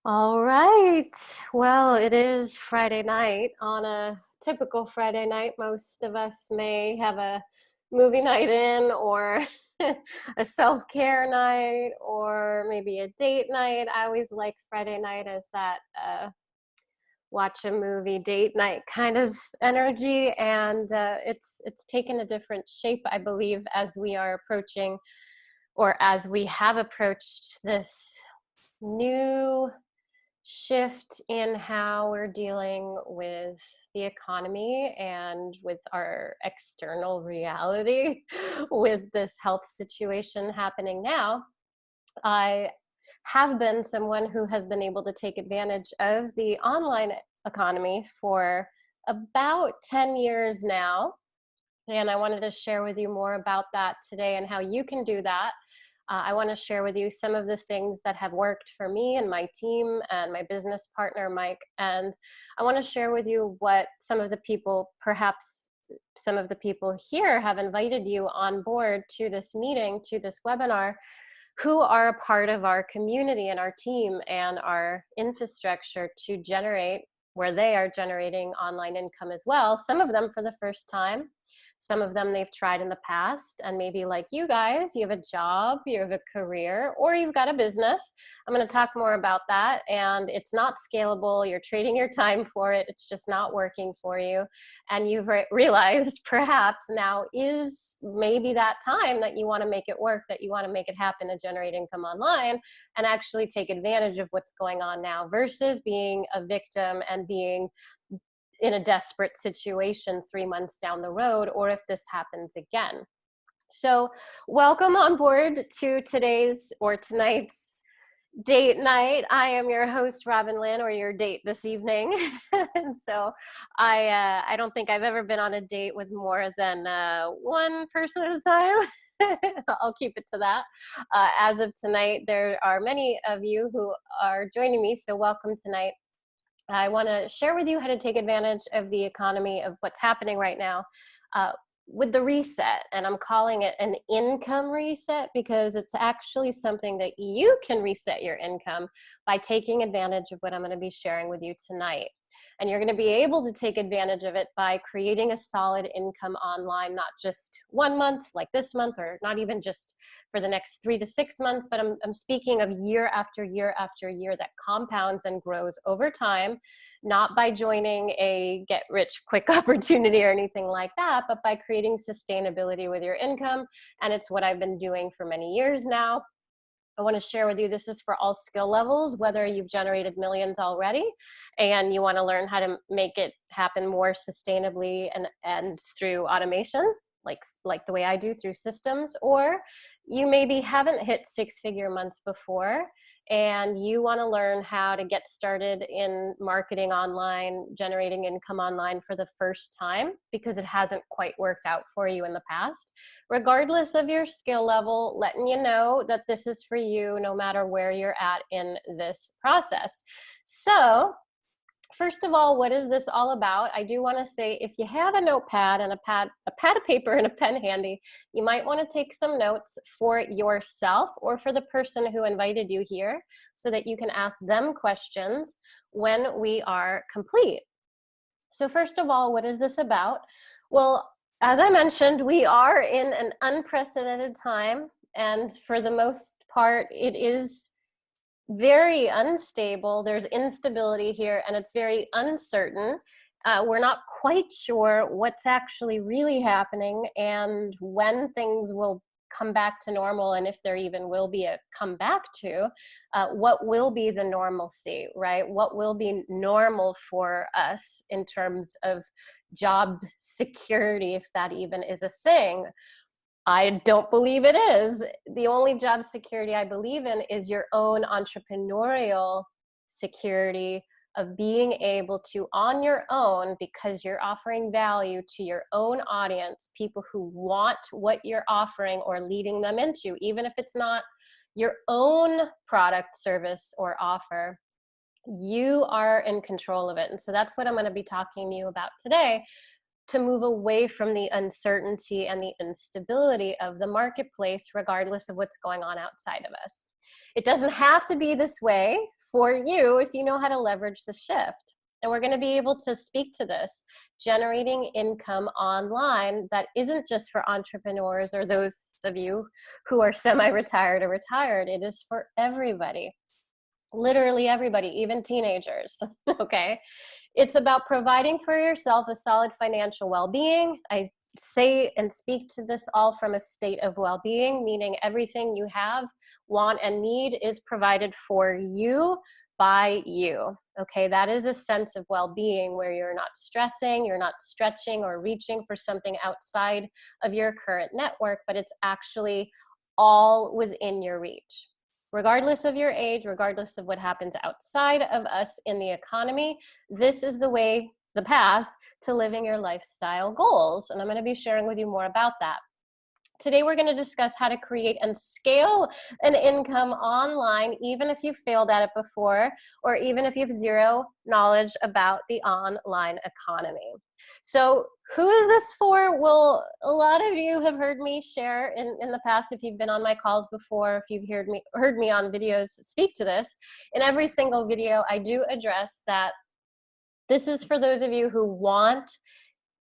All right. Well, it is Friday night. On a typical Friday night, most of us may have a movie night in or a self-care night or maybe a date night. I always like Friday night as that watch a movie date night kind of energy, and it's taken a different shape, I believe, as we are approaching or as we have approached this new shift in how we're dealing with the economy and with our external reality with this health situation happening now. I have been someone who has been able to take advantage of the online economy for about 10 years now. And I wanted to share with you more about that today and how you can do that. I want to share with you some of the things that have worked for me and my team and my business partner, Mike. And I want to share with you what some of the people, perhaps some of the people here, have invited you on board to this meeting, to this webinar, who are a part of our community and our team and our infrastructure to generate, where they are generating online income as well. Some of them for the first time. Some of them they've tried in the past, and maybe like you guys, you have a job, you have a career, or you've got a business. I'm going to talk more about that, and it's not scalable. You're trading your time for it. It's just not working for you. And you've realized perhaps now is maybe that time that you want to make it work, that you want to make it happen to generate income online and actually take advantage of what's going on now versus being a victim and being in a desperate situation 3 months down the road, or if this happens again. So welcome on board to today's or tonight's date night. I am your host, Robin Lynn, or your date this evening. And so I don't think I've ever been on a date with more than one person at a time. I'll keep it to that. As of tonight, there are many of you who are joining me, so welcome tonight. I want to share with you how to take advantage of the economy, of what's happening right now uh, with the reset. And I'm calling it an income reset because it's actually something that you can reset your income by taking advantage of what I'm going to be sharing with you tonight. And you're going to be able to take advantage of it by creating a solid income online, not just 1 month like this month, or not even just for the next 3 to 6 months, but I'm speaking of year after year after year that compounds and grows over time, not by joining a get rich quick opportunity or anything like that, but by creating sustainability with your income. And it's what I've been doing for many years now. I want to share with you, this is for all skill levels, whether you've generated millions already and you want to learn how to make it happen more sustainably and through automation, like the way I do through systems, or you maybe haven't hit six-figure months before and you want to learn how to get started in marketing online, generating income online for the first time because it hasn't quite worked out for you in the past. Regardless of your skill level, letting you know that this is for you no matter where you're at in this process. So first of all, what is this all about? I do want to say, if you have a notepad and a pad of paper and a pen handy, you might want to take some notes for yourself or for the person who invited you here so that you can ask them questions when we are complete. So first of all, what is this about? Well, as I mentioned, we are in an unprecedented time, and for the most part, it is very unstable. There's instability here, and it's very uncertain. We're not quite sure what's actually really happening and when things will come back to normal, and if there even will be a come back to what will be the normalcy, right? What will be normal for us in terms of job security, if that even is a thing. I don't believe it is. The only job security I believe in is your own entrepreneurial security of being able to, on your own, because you're offering value to your own audience, people who want what you're offering or leading them into, even if it's not your own product, service, or offer, you are in control of it. And so that's what I'm going to be talking to you about today, to move away from the uncertainty and the instability of the marketplace, regardless of what's going on outside of us. It doesn't have to be this way for you if you know how to leverage the shift. And we're going to be able to speak to this, generating income online that isn't just for entrepreneurs or those of you who are semi-retired or retired. It is for everybody, literally everybody, even teenagers. Okay. It's about providing for yourself a solid financial well-being. I say and speak to this all from a state of well-being, meaning everything you have, want, and need is provided for you by you. Okay, that is a sense of well-being where you're not stressing, you're not stretching or reaching for something outside of your current network, but it's actually all within your reach. Regardless of your age, regardless of what happens outside of us in the economy, this is the way, the path to living your lifestyle goals. And I'm going to be sharing with you more about that. Today, we're going to discuss how to create and scale an income online, even if you failed at it before, or even if you have zero knowledge about the online economy. So who is this for? Well, a lot of you have heard me share in the past, if you've been on my calls before, if you've heard me on videos speak to this. In every single video, I do address that this is for those of you who want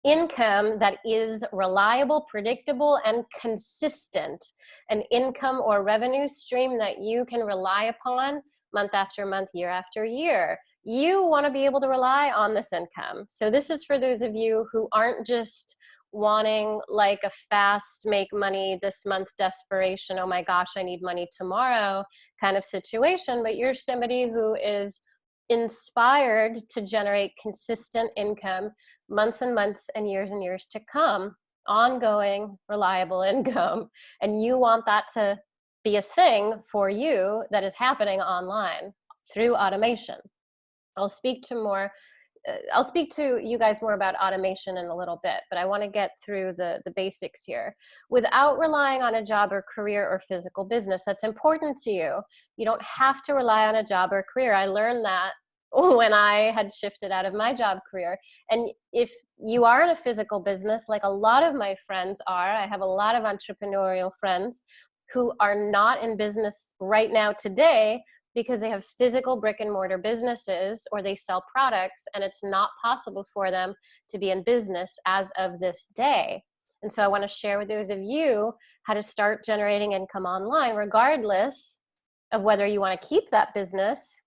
income that is reliable, predictable, and consistent. An income or revenue stream that you can rely upon month after month, year after year. You want to be able to rely on this income. So this is for those of you who aren't just wanting like a fast make money this month desperation, oh my gosh, I need money tomorrow kind of situation, but you're somebody who is inspired to generate consistent income months and months and years to come, ongoing, reliable income. And you want that to be a thing for you that is happening online through automation. I'll speak to you guys more about automation in a little bit, but I want to get through the basics here. Without relying on a job or career or physical business that's important to you, you don't have to rely on a job or career. I learned that when I had shifted out of my job career. And if you are in a physical business, like a lot of my friends are, I have a lot of entrepreneurial friends who are not in business right now today because they have physical brick and mortar businesses or they sell products and it's not possible for them to be in business as of this day. And so I want to share with those of you how to start generating income online, regardless of whether you want to keep that business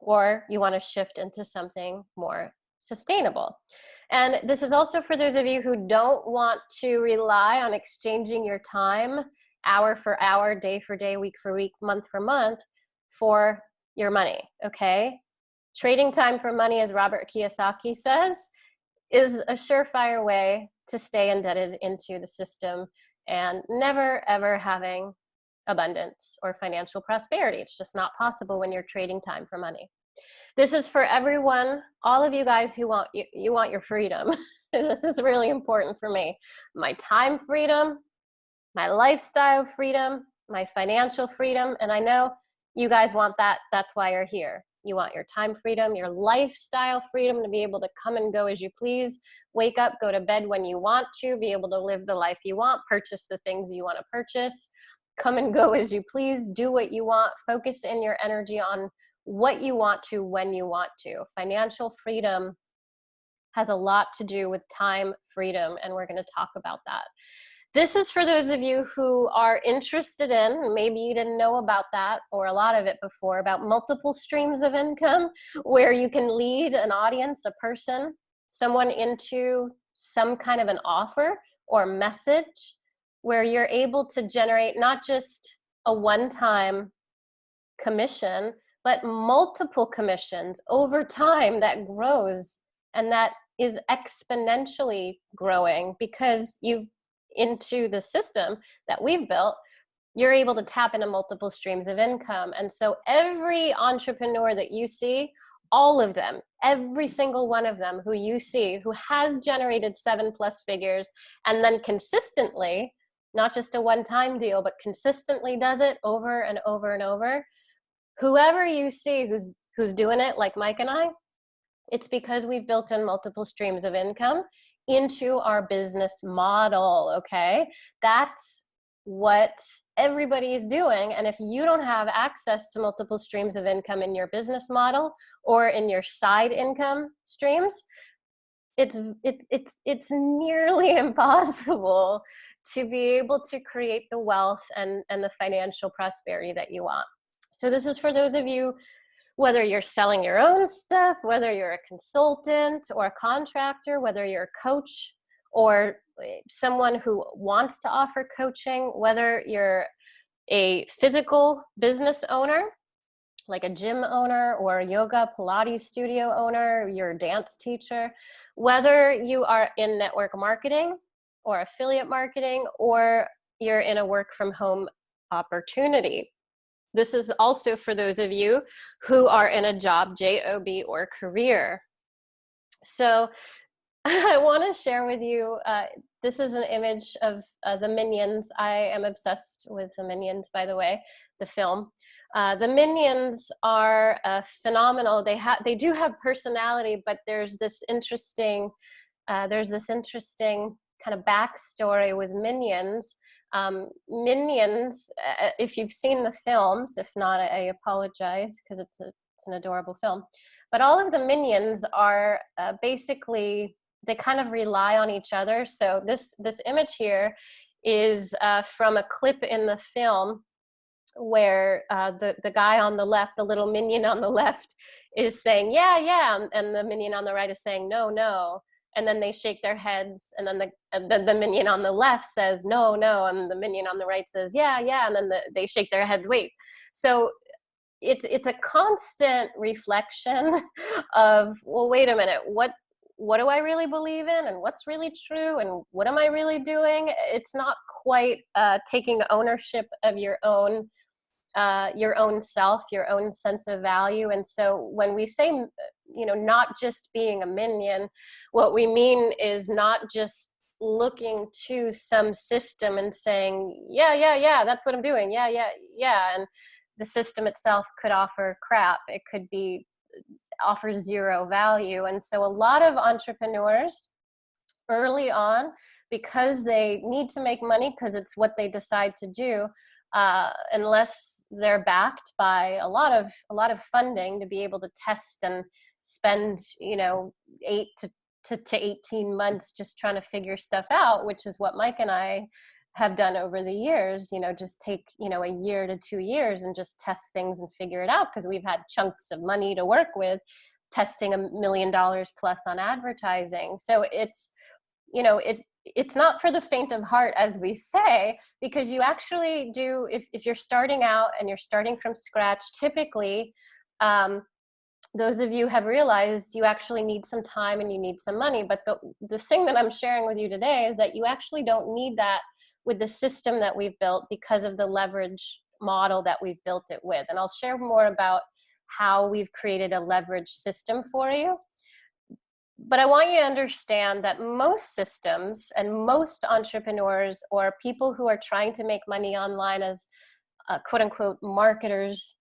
or you want to shift into something more sustainable. And this is also for those of you who don't want to rely on exchanging your time hour for hour, day for day, week for week, month for month for your money, okay? Trading time for money, as Robert Kiyosaki says, is a surefire way to stay indebted into the system and never ever having abundance or financial prosperity. It's just not possible when you're trading time for money. This is for everyone, all of you guys who want you want your freedom. This is really important for me. My time freedom, my lifestyle freedom, my financial freedom, and I know you guys want that. That's why you're here. You want your time freedom, your lifestyle freedom to be able to come and go as you please, wake up, go to bed when you want to, be able to live the life you want, purchase the things you want to purchase, come and go as you please, do what you want, focus in your energy on what you want to, when you want to. Financial freedom has a lot to do with time freedom, and we're going to talk about that. This is for those of you who are interested in, maybe you didn't know about that or a lot of it before, about multiple streams of income where you can lead an audience, a person, someone into some kind of an offer or message where you're able to generate not just a one-time commission, but multiple commissions over time that grows and that is exponentially growing because you've into the system that we've built, you're able to tap into multiple streams of income. And so every entrepreneur that you see, all of them, every single one of them who you see who has generated 7+ figures and then consistently, not just a one-time deal, but consistently does it over and over and over, whoever you see who's doing it like Mike and I, it's because we've built in multiple streams of income into our business model, okay? That's what everybody is doing. And if you don't have access to multiple streams of income in your business model or in your side income streams, it's nearly impossible to be able to create the wealth and the financial prosperity that you want. So this is for those of you, whether you're selling your own stuff, whether you're a consultant or a contractor, whether you're a coach or someone who wants to offer coaching, whether you're a physical business owner, like a gym owner or a yoga Pilates studio owner, you're a dance teacher, whether you are in network marketing or affiliate marketing, or you're in a work from home opportunity. This is also for those of you who are in a job, J-O-B, or career. So I want to share with you, this is an image of the Minions. I am obsessed with the Minions, by the way, the film. The Minions are phenomenal. They do have personality, but there's this interesting kind of backstory with Minions. Minions, if you've seen the films, if not, I apologize, because it's an adorable film. But all of the Minions are basically, they kind of rely on each other. So this image here is from a clip in the film where the guy on the left, the little minion on the left, is saying, yeah, yeah, and the minion on the right is saying, no, no. And then they shake their heads, and then the minion on the left says, no, no, and the minion on the right says, yeah, yeah, and then they shake their heads, wait. So it's a constant reflection of, well, wait a minute, what do I really believe in, and what's really true, and what am I really doing? It's not quite taking ownership of your own self, your own sense of value. And so when we say, not just being a minion, what we mean is not just looking to some system and saying, yeah, yeah, yeah, that's what I'm doing. Yeah, yeah, yeah. And the system itself could offer crap. It could offer zero value. And so a lot of entrepreneurs early on, because they need to make money, because it's what they decide to do, unless they're backed by a lot of funding to be able to test and spend 8 to 18 months just trying to figure stuff out, which is what Mike and I have done over the years. Just take a year to 2 years and just test things and figure it out, because we've had chunks of money to work with, testing $1 million plus on advertising. So it's it's not for the faint of heart, as we say, because you actually do, if you're starting out and you're starting from scratch, typically, those of you have realized you actually need some time and you need some money. But the thing that I'm sharing with you today is that you actually don't need that with the system that we've built, because of the leverage model that we've built it with. And I'll share more about how we've created a leverage system for you. But I want you to understand that most systems and most entrepreneurs or people who are trying to make money online as quote unquote marketers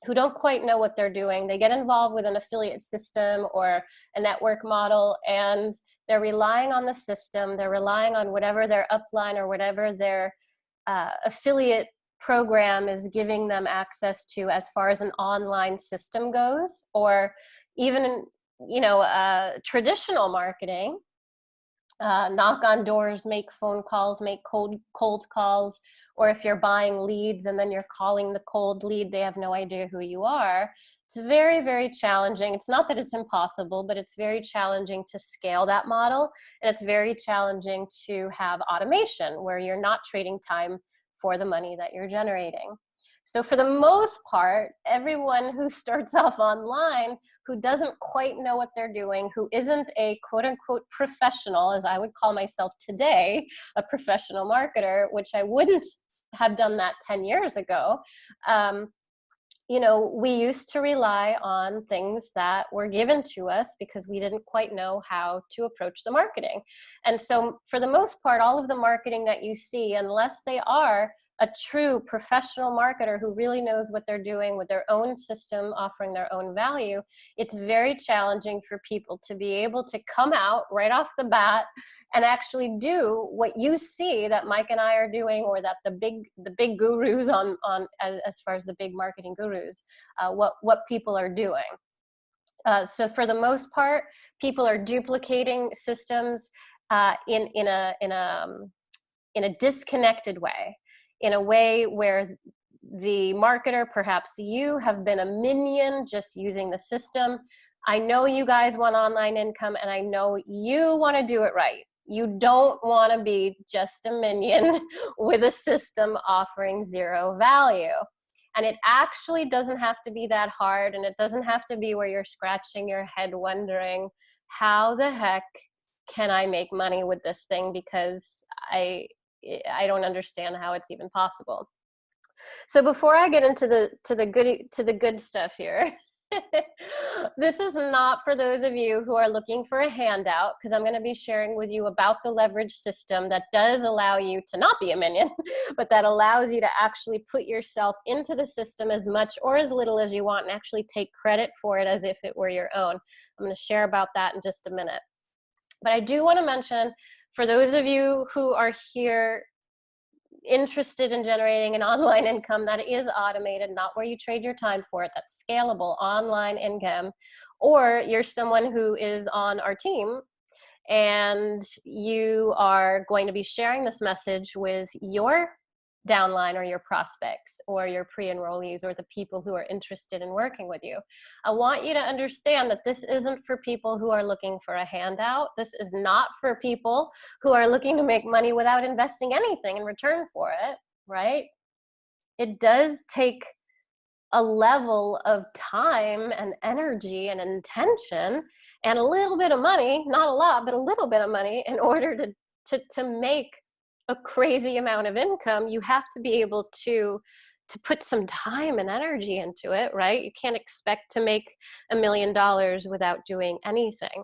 who don't quite know what they're doing, they get involved with an affiliate system or a network model, and they're relying on the system. They're relying on whatever their upline or whatever their affiliate program is giving them access to as far as an online system goes, or even traditional marketing, knock on doors, make phone calls, make cold calls, or if you're buying leads and then you're calling the cold lead, they have no idea who you are. It's very, very challenging. It's not that it's impossible, but it's very challenging to scale that model. And it's very challenging to have automation where you're not trading time for the money that you're generating. So for the most part, everyone who starts off online, who doesn't quite know what they're doing, who isn't a quote unquote professional, as I would call myself today, a professional marketer, which I wouldn't have done that 10 years ago. We used to rely on things that were given to us because we didn't quite know how to approach the marketing. And so for the most part, all of the marketing that you see, unless they are a true professional marketer who really knows what they're doing with their own system, offering their own value, it's very challenging for people to be able to come out right off the bat and actually do what you see that Mike and I are doing, or that the big gurus as far as the big marketing gurus, what people are doing. So for the most part, people are duplicating systems in a disconnected way, in a way where the marketer, perhaps you, have been a minion just using the system. I know you guys want online income, and I know you want to do it right. You don't want to be just a minion with a system offering zero value. And it actually doesn't have to be that hard, and it doesn't have to be where you're scratching your head wondering, how the heck can I make money with this thing? Because I don't understand how it's even possible. So before I get into the good stuff here, this is not for those of you who are looking for a handout, because I'm going to be sharing with you about the leverage system that does allow you to not be a minion, but that allows you to actually put yourself into the system as much or as little as you want, and actually take credit for it as if it were your own. I'm going to share about that in just a minute. But I do want to mention, for those of you who are here interested in generating an online income that is automated, not where you trade your time for it, that's scalable online income, or you're someone who is on our team and you are going to be sharing this message with your downline or your prospects or your pre-enrollees or the people who are interested in working with you. I want you to understand that this isn't for people who are looking for a handout. This is not for people who are looking to make money without investing anything in return for it, right? It does take a level of time and energy and intention and a little bit of money, not a lot, but a little bit of money, in order to make a crazy amount of income. You have to be able to put some time and energy into it, right? You can't expect to make $1 million without doing anything.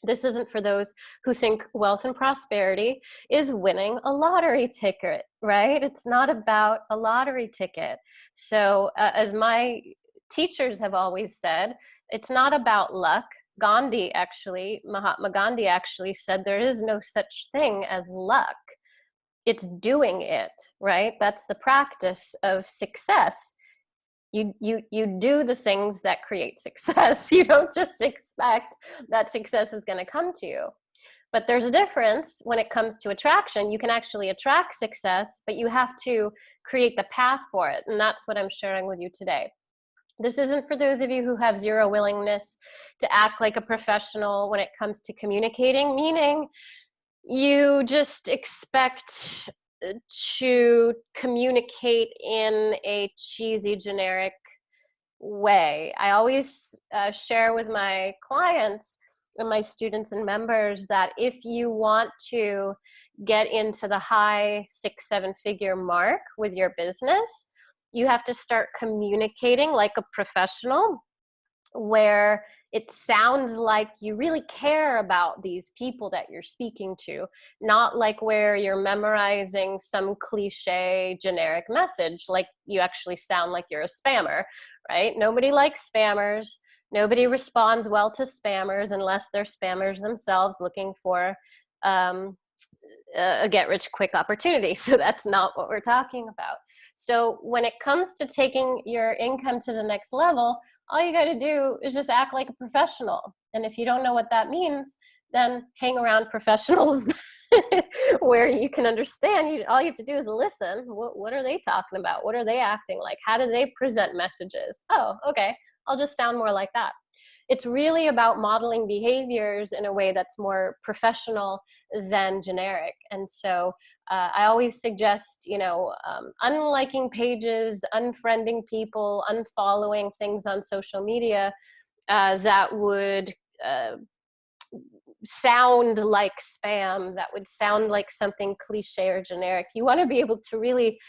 This isn't for those who think wealth and prosperity is winning a lottery ticket, right? It's not about a lottery ticket. So as my teachers have always said, it's not about luck. Mahatma Gandhi actually said there is no such thing as luck. It's doing it, right? That's the practice of success. You do the things that create success. You don't just expect that success is going to come to you. But there's a difference when it comes to attraction. You can actually attract success, but you have to create the path for it. And that's what I'm sharing with you today. This isn't for those of you who have zero willingness to act like a professional when it comes to communicating, meaning you just expect to communicate in a cheesy, generic way. I always share with my clients and my students and members that if you want to get into the high 6-7 figure mark with your business, you have to start communicating like a professional, where it sounds like you really care about these people that you're speaking to, not like where you're memorizing some cliche generic message, like you actually sound like you're a spammer, right? Nobody likes spammers. Nobody responds well to spammers unless they're spammers themselves looking for a get-rich-quick opportunity. So that's not what we're talking about. So when it comes to taking your income to the next level, all you got to do is just act like a professional. And if you don't know what that means, then hang around professionals where you can understand. All you have to do is listen. What are they talking about? What are they acting like? How do they present messages? Oh, okay, I'll just sound more like that. It's really about modeling behaviors in a way that's more professional than generic. And so I always suggest, unliking pages, unfriending people, unfollowing things on social media that would sound like spam, that would sound like something cliche or generic. You want to be able to really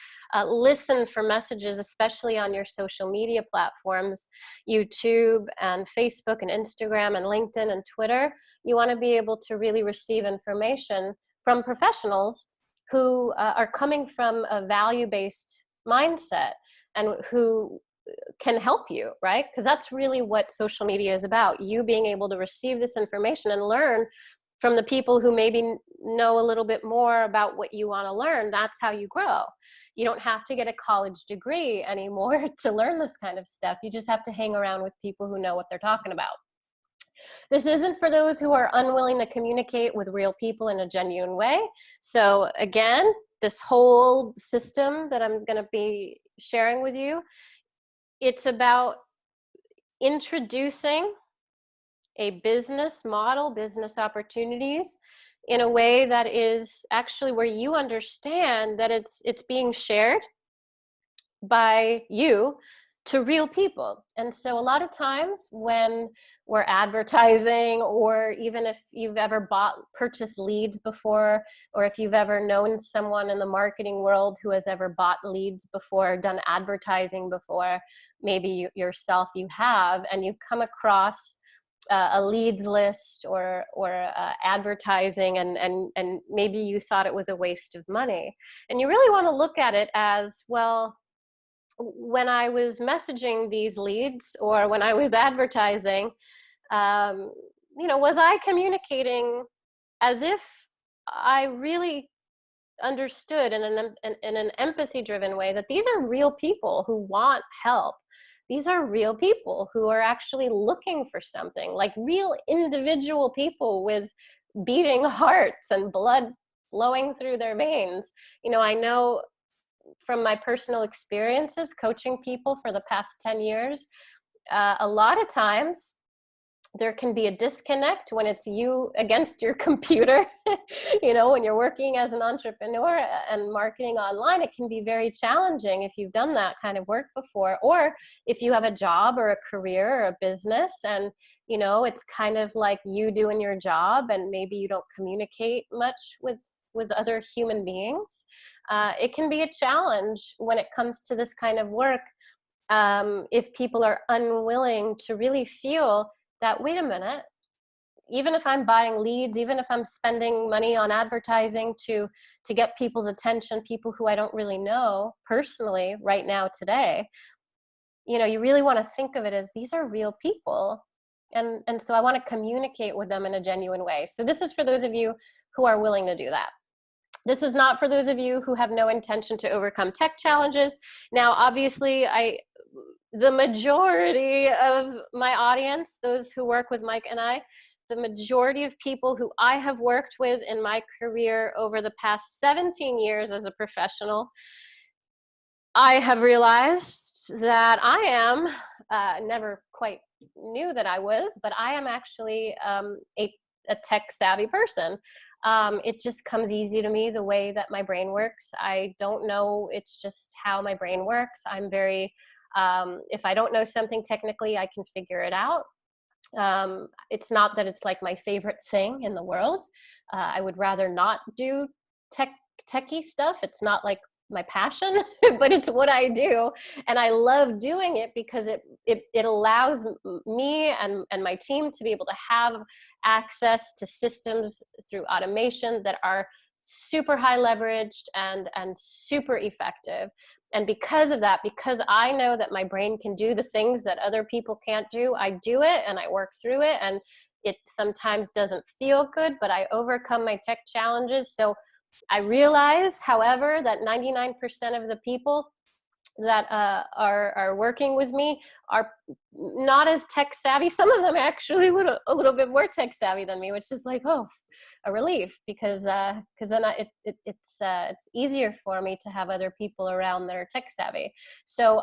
listen for messages, especially on your social media platforms, YouTube and Facebook and Instagram and LinkedIn and Twitter. You want to be able to really receive information from professionals who are coming from a value-based mindset and who can help you, right? Because that's really what social media is about. You being able to receive this information and learn from the people who maybe know a little bit more about what you want to learn. That's how you grow. You don't have to get a college degree anymore to learn this kind of stuff. You just have to hang around with people who know what they're talking about. This isn't for those who are unwilling to communicate with real people in a genuine way. So again, this whole system that I'm going to be sharing with you, it's about introducing a business model, business opportunities in a way that is actually where you understand that it's being shared by you to real people. And so a lot of times when we're advertising, or even if you've ever purchased leads before, or if you've ever known someone in the marketing world who has ever bought leads before, done advertising before, maybe yourself you have, and you've come across a leads list or advertising, and maybe you thought it was a waste of money. And you really want to look at it as, well, when I was messaging these leads or when I was advertising, was I communicating as if I really understood in an empathy-driven way that these are real people who want help? These are real people who are actually looking for something, like real individual people with beating hearts and blood flowing through their veins. I know from my personal experiences coaching people for the past 10 years, a lot of times there can be a disconnect when it's you against your computer. When you're working as an entrepreneur and marketing online, it can be very challenging if you've done that kind of work before, or if you have a job or a career or a business and it's kind of like you doing your job and maybe you don't communicate much with other human beings. It can be a challenge when it comes to this kind of work, if people are unwilling to really feel that, wait a minute, even if I'm buying leads, even if I'm spending money on advertising to get people's attention, people who I don't really know personally right now today, you really want to think of it as these are real people. And so I want to communicate with them in a genuine way. So this is for those of you who are willing to do that. This is not for those of you who have no intention to overcome tech challenges. Now, obviously, the majority of my audience, those who work with Mike and I, the majority of people who I have worked with in my career over the past 17 years as a professional, I have realized that I am, never quite knew that I was, but I am actually a tech savvy person. It just comes easy to me the way that my brain works. I don't know, it's just how my brain works. I'm very, if I don't know something technically, I can figure it out. It's not that it's like my favorite thing in the world. I would rather not do techie stuff. It's not like my passion, but it's what I do. And I love doing it because it allows me and my team to be able to have access to systems through automation that are super high leveraged and super effective. And because of that, because I know that my brain can do the things that other people can't do, I do it and I work through it. And it sometimes doesn't feel good, but I overcome my tech challenges. So I realize, however, that 99% of the people that are working with me are not as tech savvy. Some of them actually a little bit more tech savvy than me, which is like, oh, a relief, because then it's easier for me to have other people around that are tech savvy. So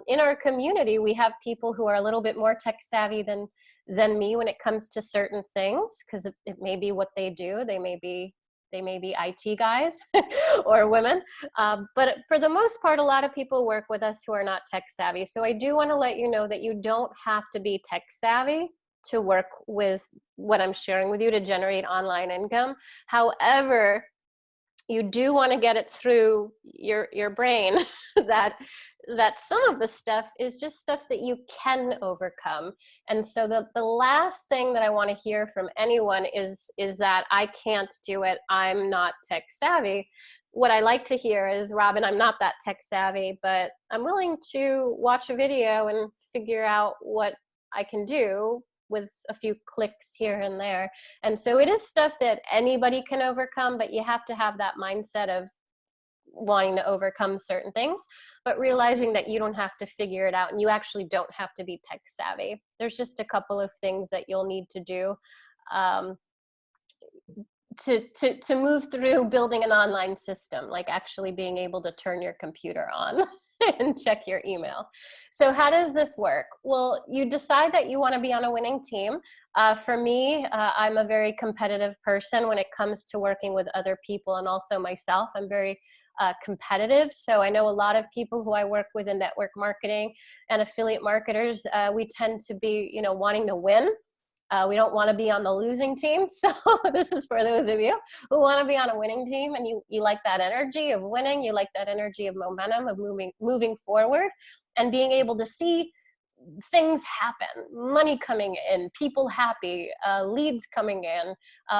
in our community, we have people who are a little bit more tech savvy than me when it comes to certain things, because it may be what they do. They may be IT guys or women. But for the most part, a lot of people work with us who are not tech savvy. So I do want to let you know that you don't have to be tech savvy to work with what I'm sharing with you to generate online income. However, you do want to get it through your brain that some of the stuff is just stuff that you can overcome. And so the last thing that I want to hear from anyone is that I can't do it, I'm not tech savvy. What I like to hear is, Robin, I'm not that tech savvy, but I'm willing to watch a video and figure out what I can do with a few clicks here and there. And so it is stuff that anybody can overcome, but you have to have that mindset of wanting to overcome certain things, but realizing that you don't have to figure it out and you actually don't have to be tech savvy. There's just a couple of things that you'll need to do to move through building an online system, like actually being able to turn your computer on and check your email. So how does this work? Well, you decide that you want to be on a winning team. For me, I'm a very competitive person when it comes to working with other people, and also myself. I'm very competitive. So I know a lot of people who I work with in network marketing and affiliate marketers, we tend to be, wanting to win. We don't want to be on the losing team. So this is for those of you who want to be on a winning team, and you like that energy of winning, you like that energy of momentum, of moving forward, and being able to see things happen, money coming in, people happy, leads coming in,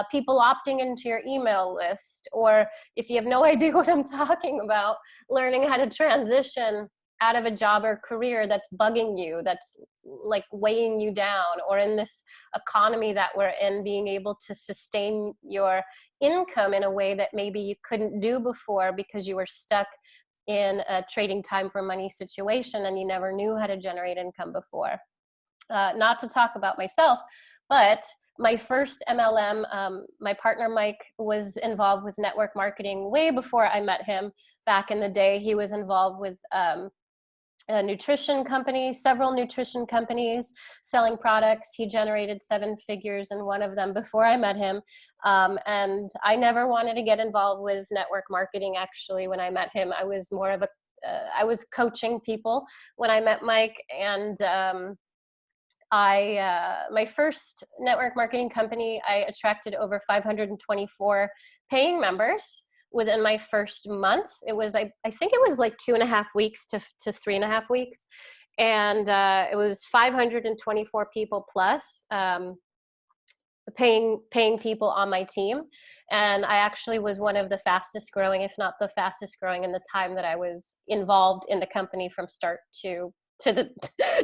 people opting into your email list, or if you have no idea what I'm talking about, learning how to transition out of a job or career that's bugging you, that's like weighing you down, or in this economy that we're in, being able to sustain your income in a way that maybe you couldn't do before because you were stuck in a trading time for money situation and you never knew how to generate income before. Not to talk about myself, but my first MLM, my partner Mike was involved with network marketing way before I met him. Back in the day, he was involved with a nutrition company, several nutrition companies selling products. He generated 7 figures in one of them before I met him. And I never wanted to get involved with network marketing. Actually, when I met him, I was more of I was coaching people when I met Mike. And my first network marketing company, I attracted over 524 paying members within my first month. It was, I think it was like 2.5 weeks to 3.5 weeks. And it was 524 people plus paying people on my team. And I actually was one of the fastest growing, if not the fastest growing, in the time that I was involved in the company, from start to the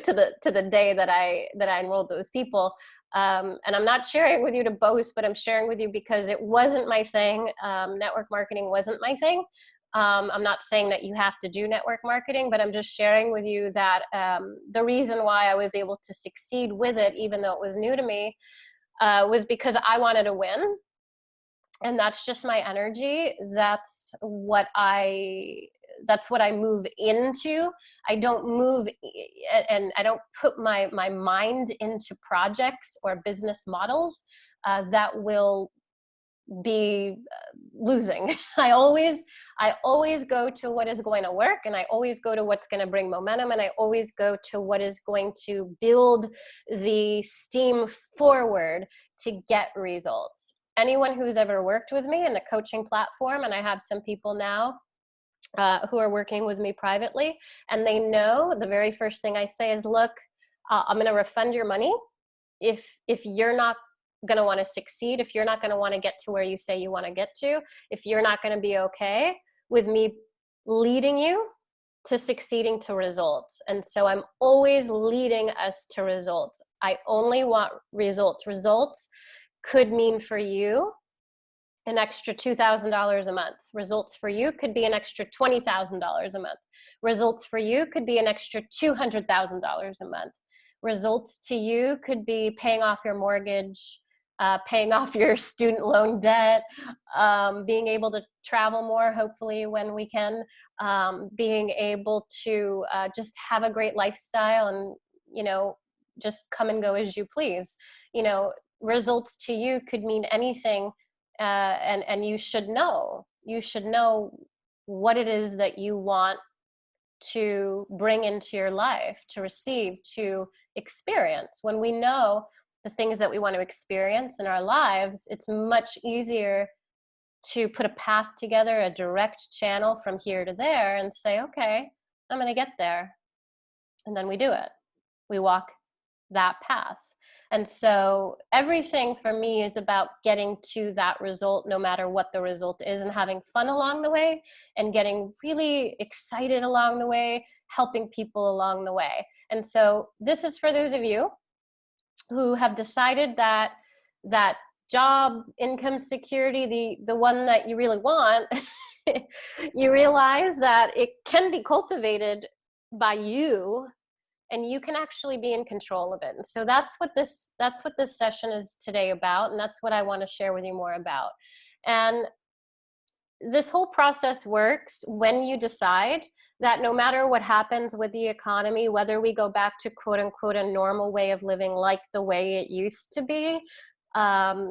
to the day that I enrolled those people. And I'm not sharing with you to boast, but I'm sharing with you because it wasn't my thing. Network marketing wasn't my thing. I'm not saying that you have to do network marketing, but I'm just sharing with you that the reason why I was able to succeed with it, even though it was new to me, was because I wanted to win. And that's just my energy. That's what I move into. I don't move and I don't put my mind into projects or business models that will be losing. I always go to what is going to work, and I always go to what's going to bring momentum, and I always go to what is going to build the steam forward to get results. Anyone who's ever worked with me in the coaching platform, and I have some people now who are working with me privately, and they know the very first thing I say is, look, I'm going to refund your money if you're not going to want to succeed, if you're not going to want to get to where you say you want to get to, if you're not going to be okay with me leading you to succeeding to results. And so I'm always leading us to results. I only want results. Results could mean for you an extra $2,000 a month. Results for you could be an extra $20,000 a month. Results for you could be an extra $200,000 a month. Results to you could be paying off your mortgage, paying off your student loan debt, being able to travel more, hopefully when we can, being able to just have a great lifestyle and, just come and go as you please. Results to you could mean anything. And you should know what it is that you want to bring into your life, to receive, to experience. When we know the things that we want to experience in our lives, it's much easier to put a path together, a direct channel from here to there, and say, okay, I'm going to get there. And then we do it. We walk that path. And so everything for me is about getting to that result, no matter what the result is, and having fun along the way, and getting really excited along the way, helping people along the way. And so this is for those of you who have decided that that job, income security, the one that you really want, you realize that it can be cultivated by you, and you can actually be in control of it. And so that's what this session is today about, and that's what I want to share with you more about. And this whole process works when you decide that no matter what happens with the economy, whether we go back to quote unquote a normal way of living like the way it used to be,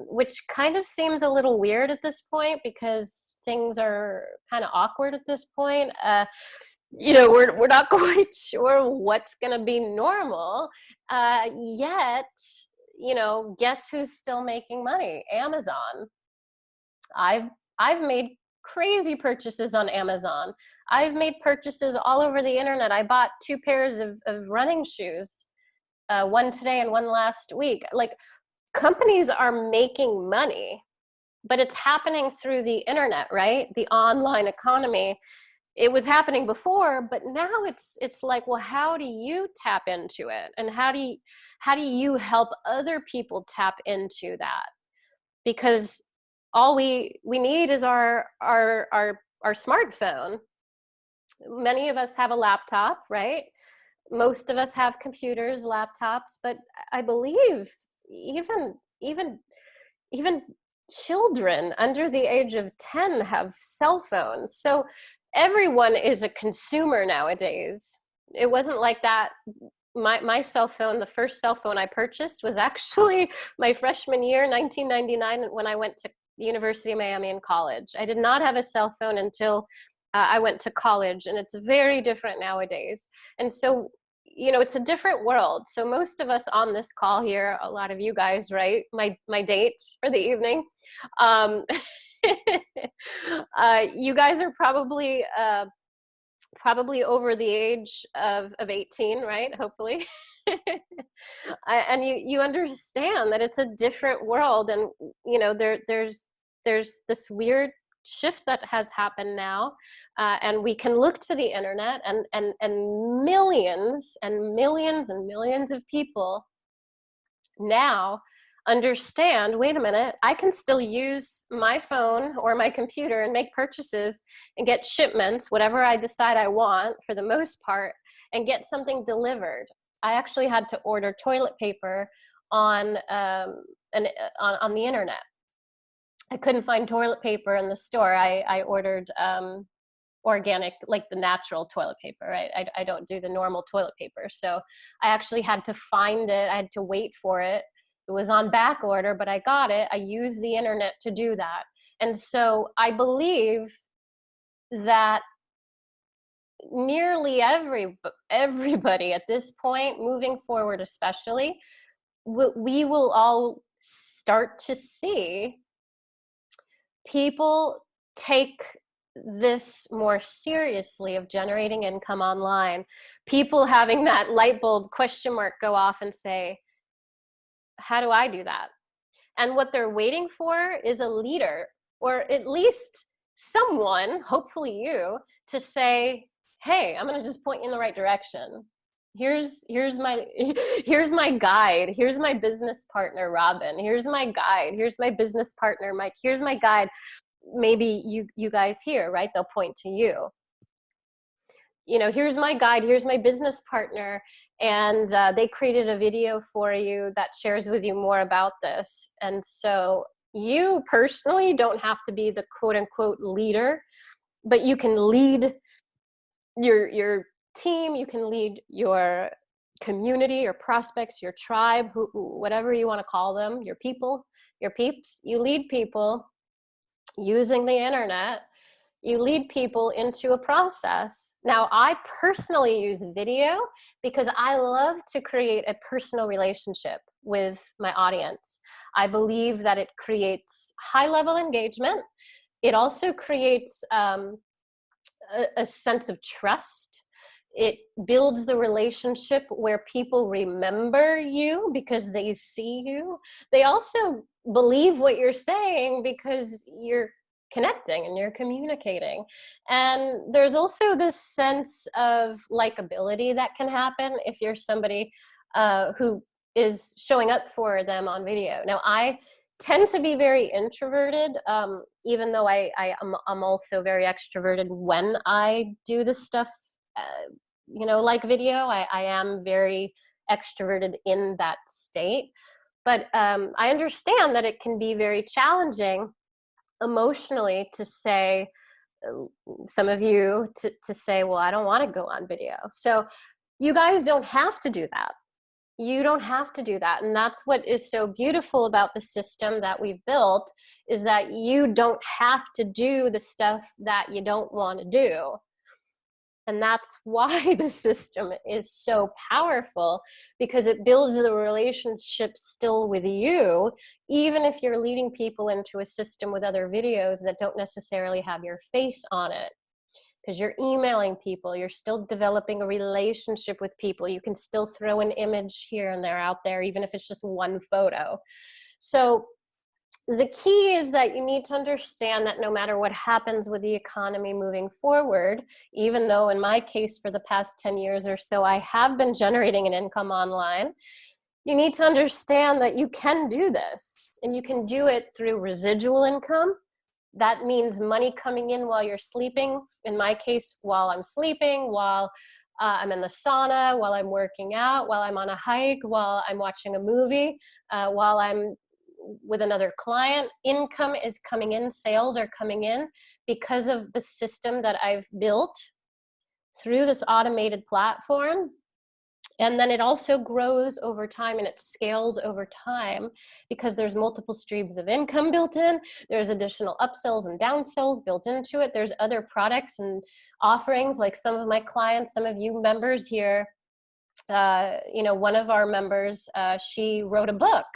which kind of seems a little weird at this point because things are kind of awkward at this point. We're not quite sure what's going to be normal yet. Guess who's still making money? Amazon. I've made crazy purchases on Amazon. I've made purchases all over the internet. I bought 2 pairs of running shoes, one today and one last week. Like, companies are making money, but it's happening through the internet, right? The online economy. It was happening before, but now it's like, well, how do you tap into it? And how do you help other people tap into that? Because all we need is our smartphone. Many of us have a laptop, right? Most of us have computers, laptops, but I believe even children under the age of 10 have cell phones. So everyone is a consumer nowadays. It wasn't like that. My cell phone, the first cell phone I purchased was actually my freshman year, 1999, when I went to the University of Miami in college. I did not have a cell phone until I went to college, and it's very different nowadays. And so, it's a different world. So most of us on this call here, a lot of you guys, right? My dates for the evening. You guys are probably over the age of 18, right? Hopefully. And you understand that it's a different world, and there's this weird shift that has happened now, and we can look to the internet, and millions and millions and millions of people now understand, wait a minute, I can still use my phone or my computer and make purchases and get shipments, whatever I decide I want for the most part, and get something delivered. I actually had to order toilet paper on the internet. I couldn't find toilet paper in the store. I ordered organic, like the natural toilet paper, right? I don't do the normal toilet paper. So I actually had to find it. I had to wait for it. It was on back order, but I got it. I used the internet to do that. And so I believe that nearly everybody at this point, moving forward especially, we will all start to see people take this more seriously of generating income online. People having that light bulb question mark go off and say, how do I do that? And what they're waiting for is a leader, or at least someone, hopefully you, to say, hey, I'm going to just point you in the right direction. Here's my guide. Here's my business partner, Robin. Here's my guide. Here's my business partner, Mike. Here's my guide. Maybe you guys here, right? They'll point to you. Here's my guide. Here's my business partner. And they created a video for you that shares with you more about this. And so you personally don't have to be the quote unquote leader, but you can lead your team, you can lead your community, your prospects, your tribe, whatever you want to call them, your people, your peeps. You lead people using the internet. You lead people into a process. Now, I personally use video because I love to create a personal relationship with my audience. I believe that it creates high-level engagement. it also creates a sense of trust. It builds the relationship where people remember you because they see you. They also believe what you're saying because you're connecting and you're communicating. And there's also this sense of likability that can happen if you're somebody who is showing up for them on video. Now, I tend to be very introverted, even though I'm also very extroverted when I do this stuff, like video. I am very extroverted in that state. But I understand that it can be very challenging emotionally to say, some of you to say, well, I don't want to go on video. So you guys don't have to do that. You don't have to do that. And that's what is so beautiful about the system that we've built, is that you don't have to do the stuff that you don't want to do. And that's why the system is so powerful, because it builds the relationship still with you, even if you're leading people into a system with other videos that don't necessarily have your face on it. Because you're emailing people, you're still developing a relationship with people. You can still throw an image here and there out there, even if it's just one photo. So the key is that you need to understand that no matter what happens with the economy moving forward, even though in my case for the past 10 years or so, I have been generating an income online, you need to understand that you can do this, and you can do it through residual income. That means money coming in while you're sleeping. In my case, while I'm sleeping, while I'm in the sauna, while I'm working out, while I'm on a hike, while I'm watching a movie, while I'm with another client. Income is coming in, sales are coming in because of the system that I've built through this automated platform. And then it also grows over time and it scales over time because there's multiple streams of income built in. There's additional upsells and downsells built into it. There's other products and offerings, like some of my clients, some of you members here, one of our members, she wrote a book.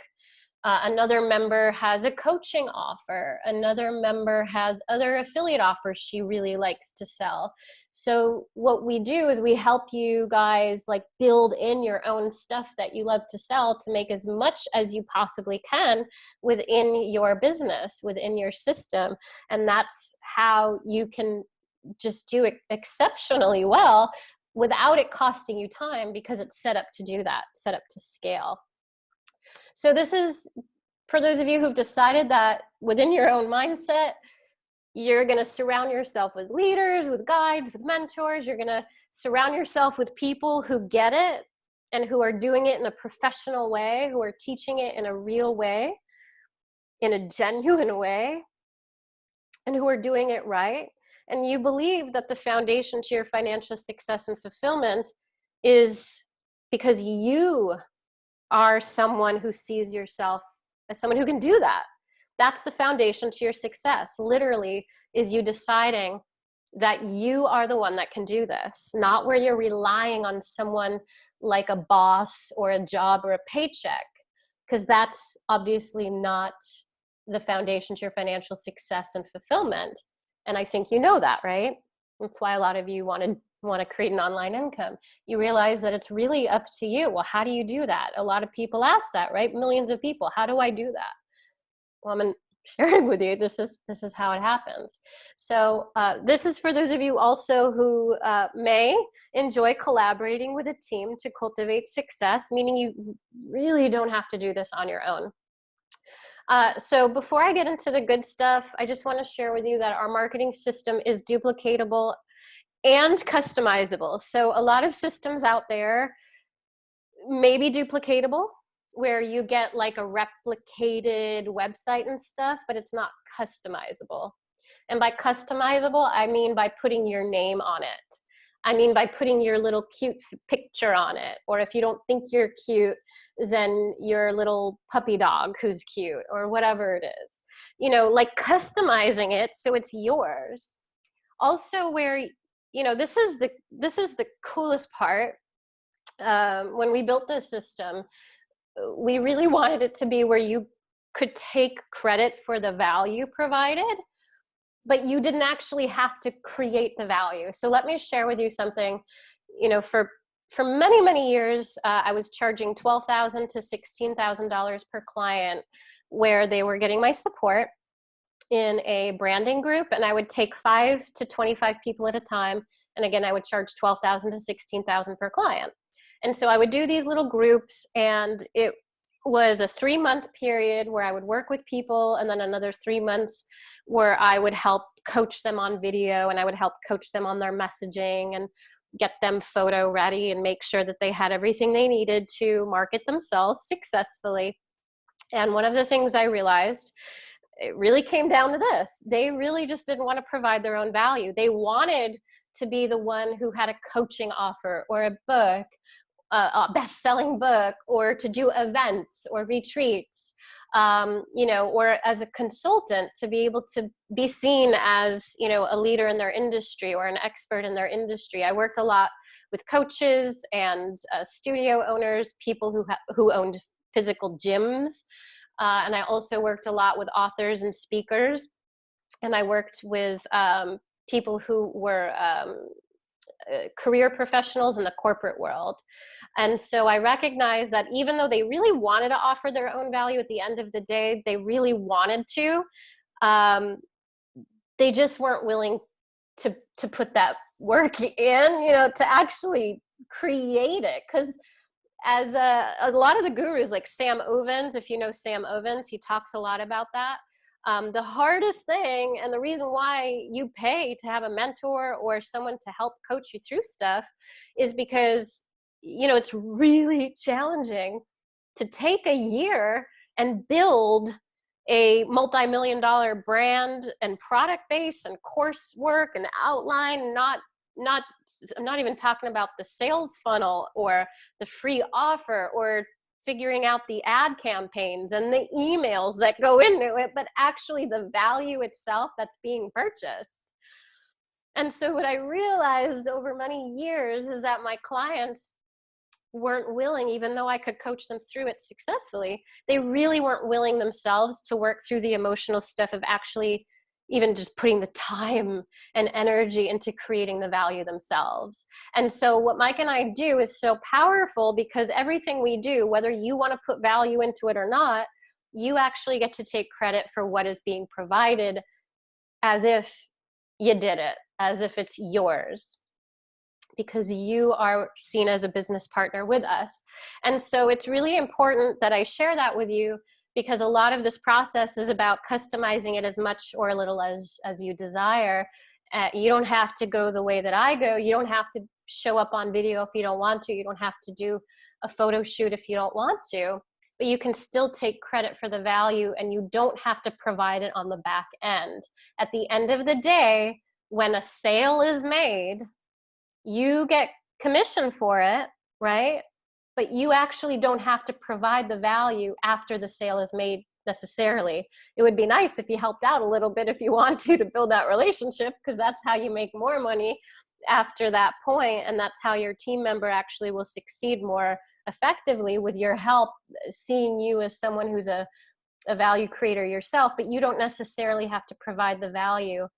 Another member has a coaching offer. Another member has other affiliate offers she really likes to sell. So what we do is we help you guys like build in your own stuff that you love to sell to make as much as you possibly can within your business, within your system. And that's how you can just do it exceptionally well without it costing you time, because it's set up to do that, set up to scale. So this is for those of you who've decided that within your own mindset, you're going to surround yourself with leaders, with guides, with mentors. You're going to surround yourself with people who get it and who are doing it in a professional way, who are teaching it in a real way, in a genuine way, and who are doing it right. And you believe that the foundation to your financial success and fulfillment is because you are someone who sees yourself as someone who can do that. That's the foundation to your success, literally, is you deciding that you are the one that can do this, not where you're relying on someone like a boss or a job or a paycheck, because that's obviously not the foundation to your financial success and fulfillment. And I think you know that, right? That's why a lot of you want to create an online income. You realize that it's really up to you. Well, how do you do that? A lot of people ask that, right? Millions of people. How do I do that? Well, I'm sharing with you. This is how it happens. So this is for those of you also who may enjoy collaborating with a team to cultivate success, meaning you really don't have to do this on your own. So before I get into the good stuff, I just want to share with you that our marketing system is duplicatable and customizable. So a lot of systems out there may be duplicatable, where you get like a replicated website and stuff, but it's not customizable. And by customizable, I mean by putting your name on it. I mean by putting your little cute picture on it. Or if you don't think you're cute, then your little puppy dog who's cute, or whatever it is. Like customizing it so it's yours. Also, where this is the coolest part. When we built this system, we really wanted it to be where you could take credit for the value provided, but you didn't actually have to create the value. So let me share with you something. For many, many years, I was charging $12,000 to $16,000 per client, where they were getting my support in a branding group, and I would take 5 to 25 people at a time. And again, I would charge 12,000 to 16,000 per client. And so I would do these little groups, and it was a 3-month period where I would work with people, and then another 3 months where I would help coach them on video, and I would help coach them on their messaging and get them photo ready and make sure that they had everything they needed to market themselves successfully. And one of the things I realized, it really came down to this: they really just didn't want to provide their own value. They wanted to be the one who had a coaching offer or a book, a best-selling book, or to do events or retreats, or as a consultant, to be able to be seen as, a leader in their industry or an expert in their industry. I worked a lot with coaches and studio owners, people who owned physical gyms. And I also worked a lot with authors and speakers. And I worked with people who were career professionals in the corporate world. And so I recognized that even though they really wanted to offer their own value, at the end of the day, they really wanted to, they just weren't willing to put that work in, to actually create it. Because as a lot of the gurus, like Sam Ovens, if you know Sam Ovens, he talks a lot about that. The hardest thing, and the reason why you pay to have a mentor or someone to help coach you through stuff, is because, it's really challenging to take a year and build a multi-million-dollar brand and product base and coursework and outline. I'm not even talking about the sales funnel or the free offer or figuring out the ad campaigns and the emails that go into it, but actually the value itself that's being purchased. And so what I realized over many years is that my clients weren't willing, even though I could coach them through it successfully, they really weren't willing themselves to work through the emotional stuff of actually even just putting the time and energy into creating the value themselves. And so what Mike and I do is so powerful, because everything we do, whether you want to put value into it or not, you actually get to take credit for what is being provided, as if you did it, as if it's yours, because you are seen as a business partner with us. And so it's really important that I share that with you, because a lot of this process is about customizing it as much or a little as you desire. You don't have to go the way that I go. You don't have to show up on video if you don't want to. You don't have to do a photo shoot if you don't want to. But you can still take credit for the value, and you don't have to provide it on the back end. At the end of the day, when a sale is made, you get commission for it, right? But you actually don't have to provide the value after the sale is made necessarily. It would be nice if you helped out a little bit if you want to build that relationship, because that's how you make more money after that point, and that's how your team member actually will succeed more effectively with your help, seeing you as someone who's a value creator yourself. But you don't necessarily have to provide the value.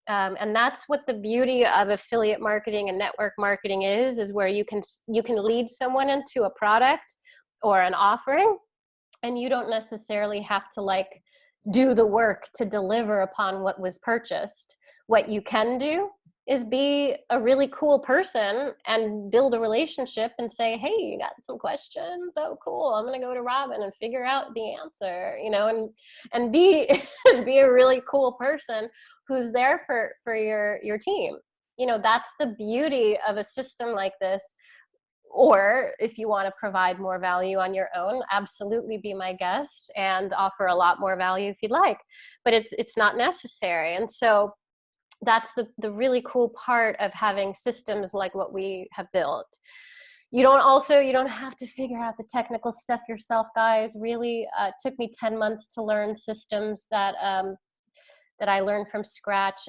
And that's what the beauty of affiliate marketing and network marketing is where you can lead someone into a product or an offering, and you don't necessarily have to do the work to deliver upon what was purchased. What you can do is be a really cool person and build a relationship and say, hey, you got some questions? Oh, cool. I'm going to go to Robin and figure out the answer, and be, be a really cool person who's there for your team. That's the beauty of a system like this. Or if you want to provide more value on your own, absolutely be my guest and offer a lot more value if you'd like, but it's not necessary. And so that's the really cool part of having systems like what we have built. You don't have to figure out the technical stuff yourself, guys. Really, it took me 10 months to learn systems that I learned from scratch.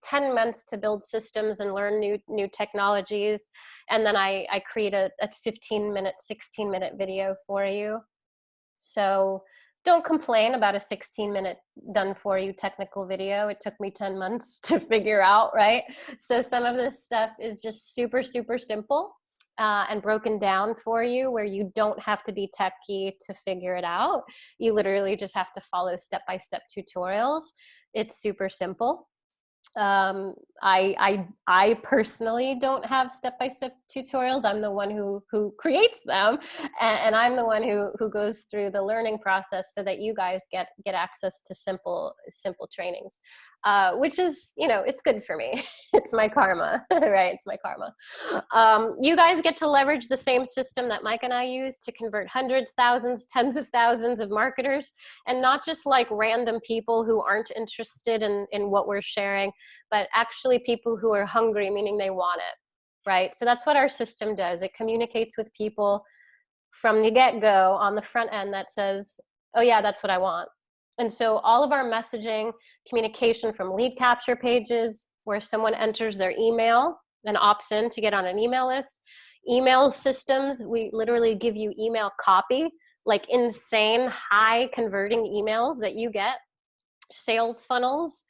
10 months to build systems and learn new technologies. And then I create a 15-minute, 16-minute video for you. So Don't complain about a 16-minute done for you technical video. It took me 10 months to figure out, right? So some of this stuff is just super, super simple and broken down for you, where you don't have to be techie to figure it out. You literally just have to follow step-by-step tutorials. It's super simple. I personally don't have step-by-step tutorials. I'm the one who creates them, and I'm the one who goes through the learning process so that you guys get access to simple trainings, which is, you know, it's good for me. It's my karma, right? It's my karma. You guys get to leverage the same system that Mike and I use to convert hundreds, thousands, tens of thousands of marketers, and not just like random people who aren't interested in what we're sharing, but actually people who are hungry, meaning they want it, right? So that's what our system does. It communicates with people from the get-go on the front end that says, oh yeah, that's what I want. And so all of our messaging, communication from lead capture pages, where someone enters their email and opts in to get on an email list, email systems, we literally give you email copy, like insane high converting emails that you get, sales funnels,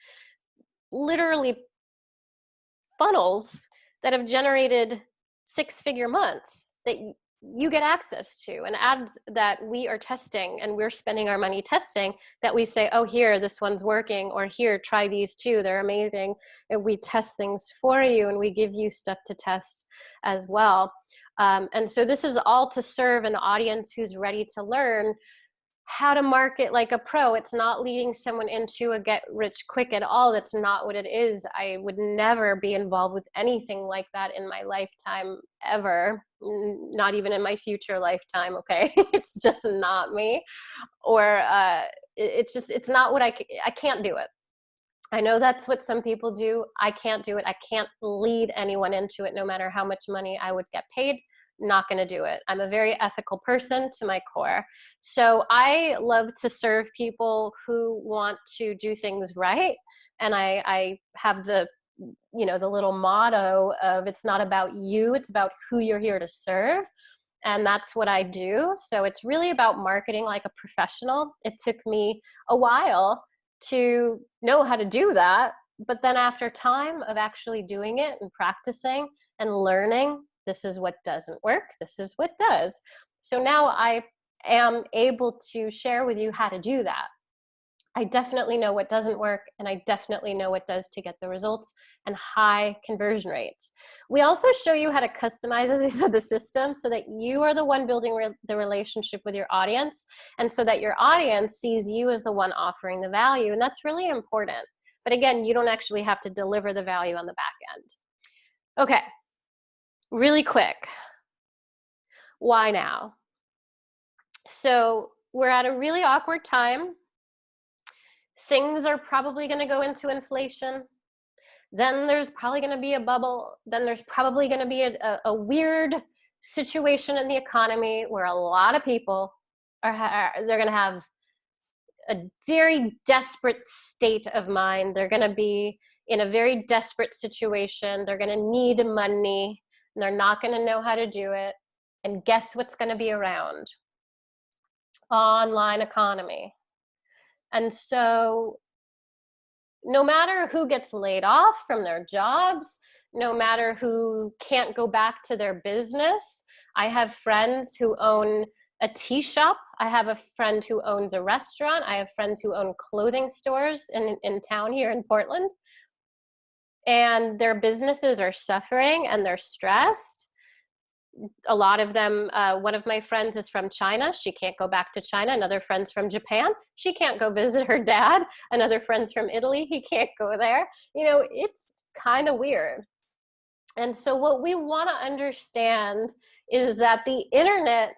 literally funnels that have generated 6-figure months that you get access to, and ads that we are testing and we're spending our money testing, that we say, oh, here, this one's working, or here, try these too, they're amazing. And we test things for you, and we give you stuff to test as well. And so this is all to serve an audience who's ready to learn how to market like a pro. It's not leading someone into a get rich quick at all. That's not what it is. I would never be involved with anything like that in my lifetime ever, not even in my future lifetime, okay? It's just not me. Or it's not what I can't do it. I know that's what some people do. I can't do it. I can't lead anyone into it, no matter how much money I would get paid. Not going to do it. I'm a very ethical person to my core. So I love to serve people who want to do things right. And I have the, you know, the little motto of, it's not about you, it's about who you're here to serve. And that's what I do. So it's really about marketing like a professional. It took me a while to know how to do that. But then after time of actually doing it and practicing and learning, this is what doesn't work, this is what does. So now I am able to share with you how to do that. I definitely know what doesn't work, and I definitely know what does to get the results and high conversion rates. We also show you how to customize, as I said, the system, so that you are the one building the relationship with your audience, and so that your audience sees you as the one offering the value, and that's really important. But again, you don't actually have to deliver the value on the back end. Okay, really quick. Why now? So we're at a really awkward time. Things are probably going to go into inflation. Then there's probably going to be a bubble. Then there's probably going to be a weird situation in the economy where a lot of people they're going to have a very desperate state of mind. They're going to be in a very desperate situation. They're going to need money, and they're not going to know how to do it. And guess what's going to be around? Online economy. And so no matter who gets laid off from their jobs, no matter who can't go back to their business, I have friends who own a tea shop. I have a friend who owns a restaurant. I have friends who own clothing stores in town here in Portland. And their businesses are suffering and they're stressed. A lot of them, one of my friends is from China. She can't go back to China. Another friend's from Japan. She can't go visit her dad. Another friend's from Italy. He can't go there. You know, it's kind of weird. And so what we want to understand is that the internet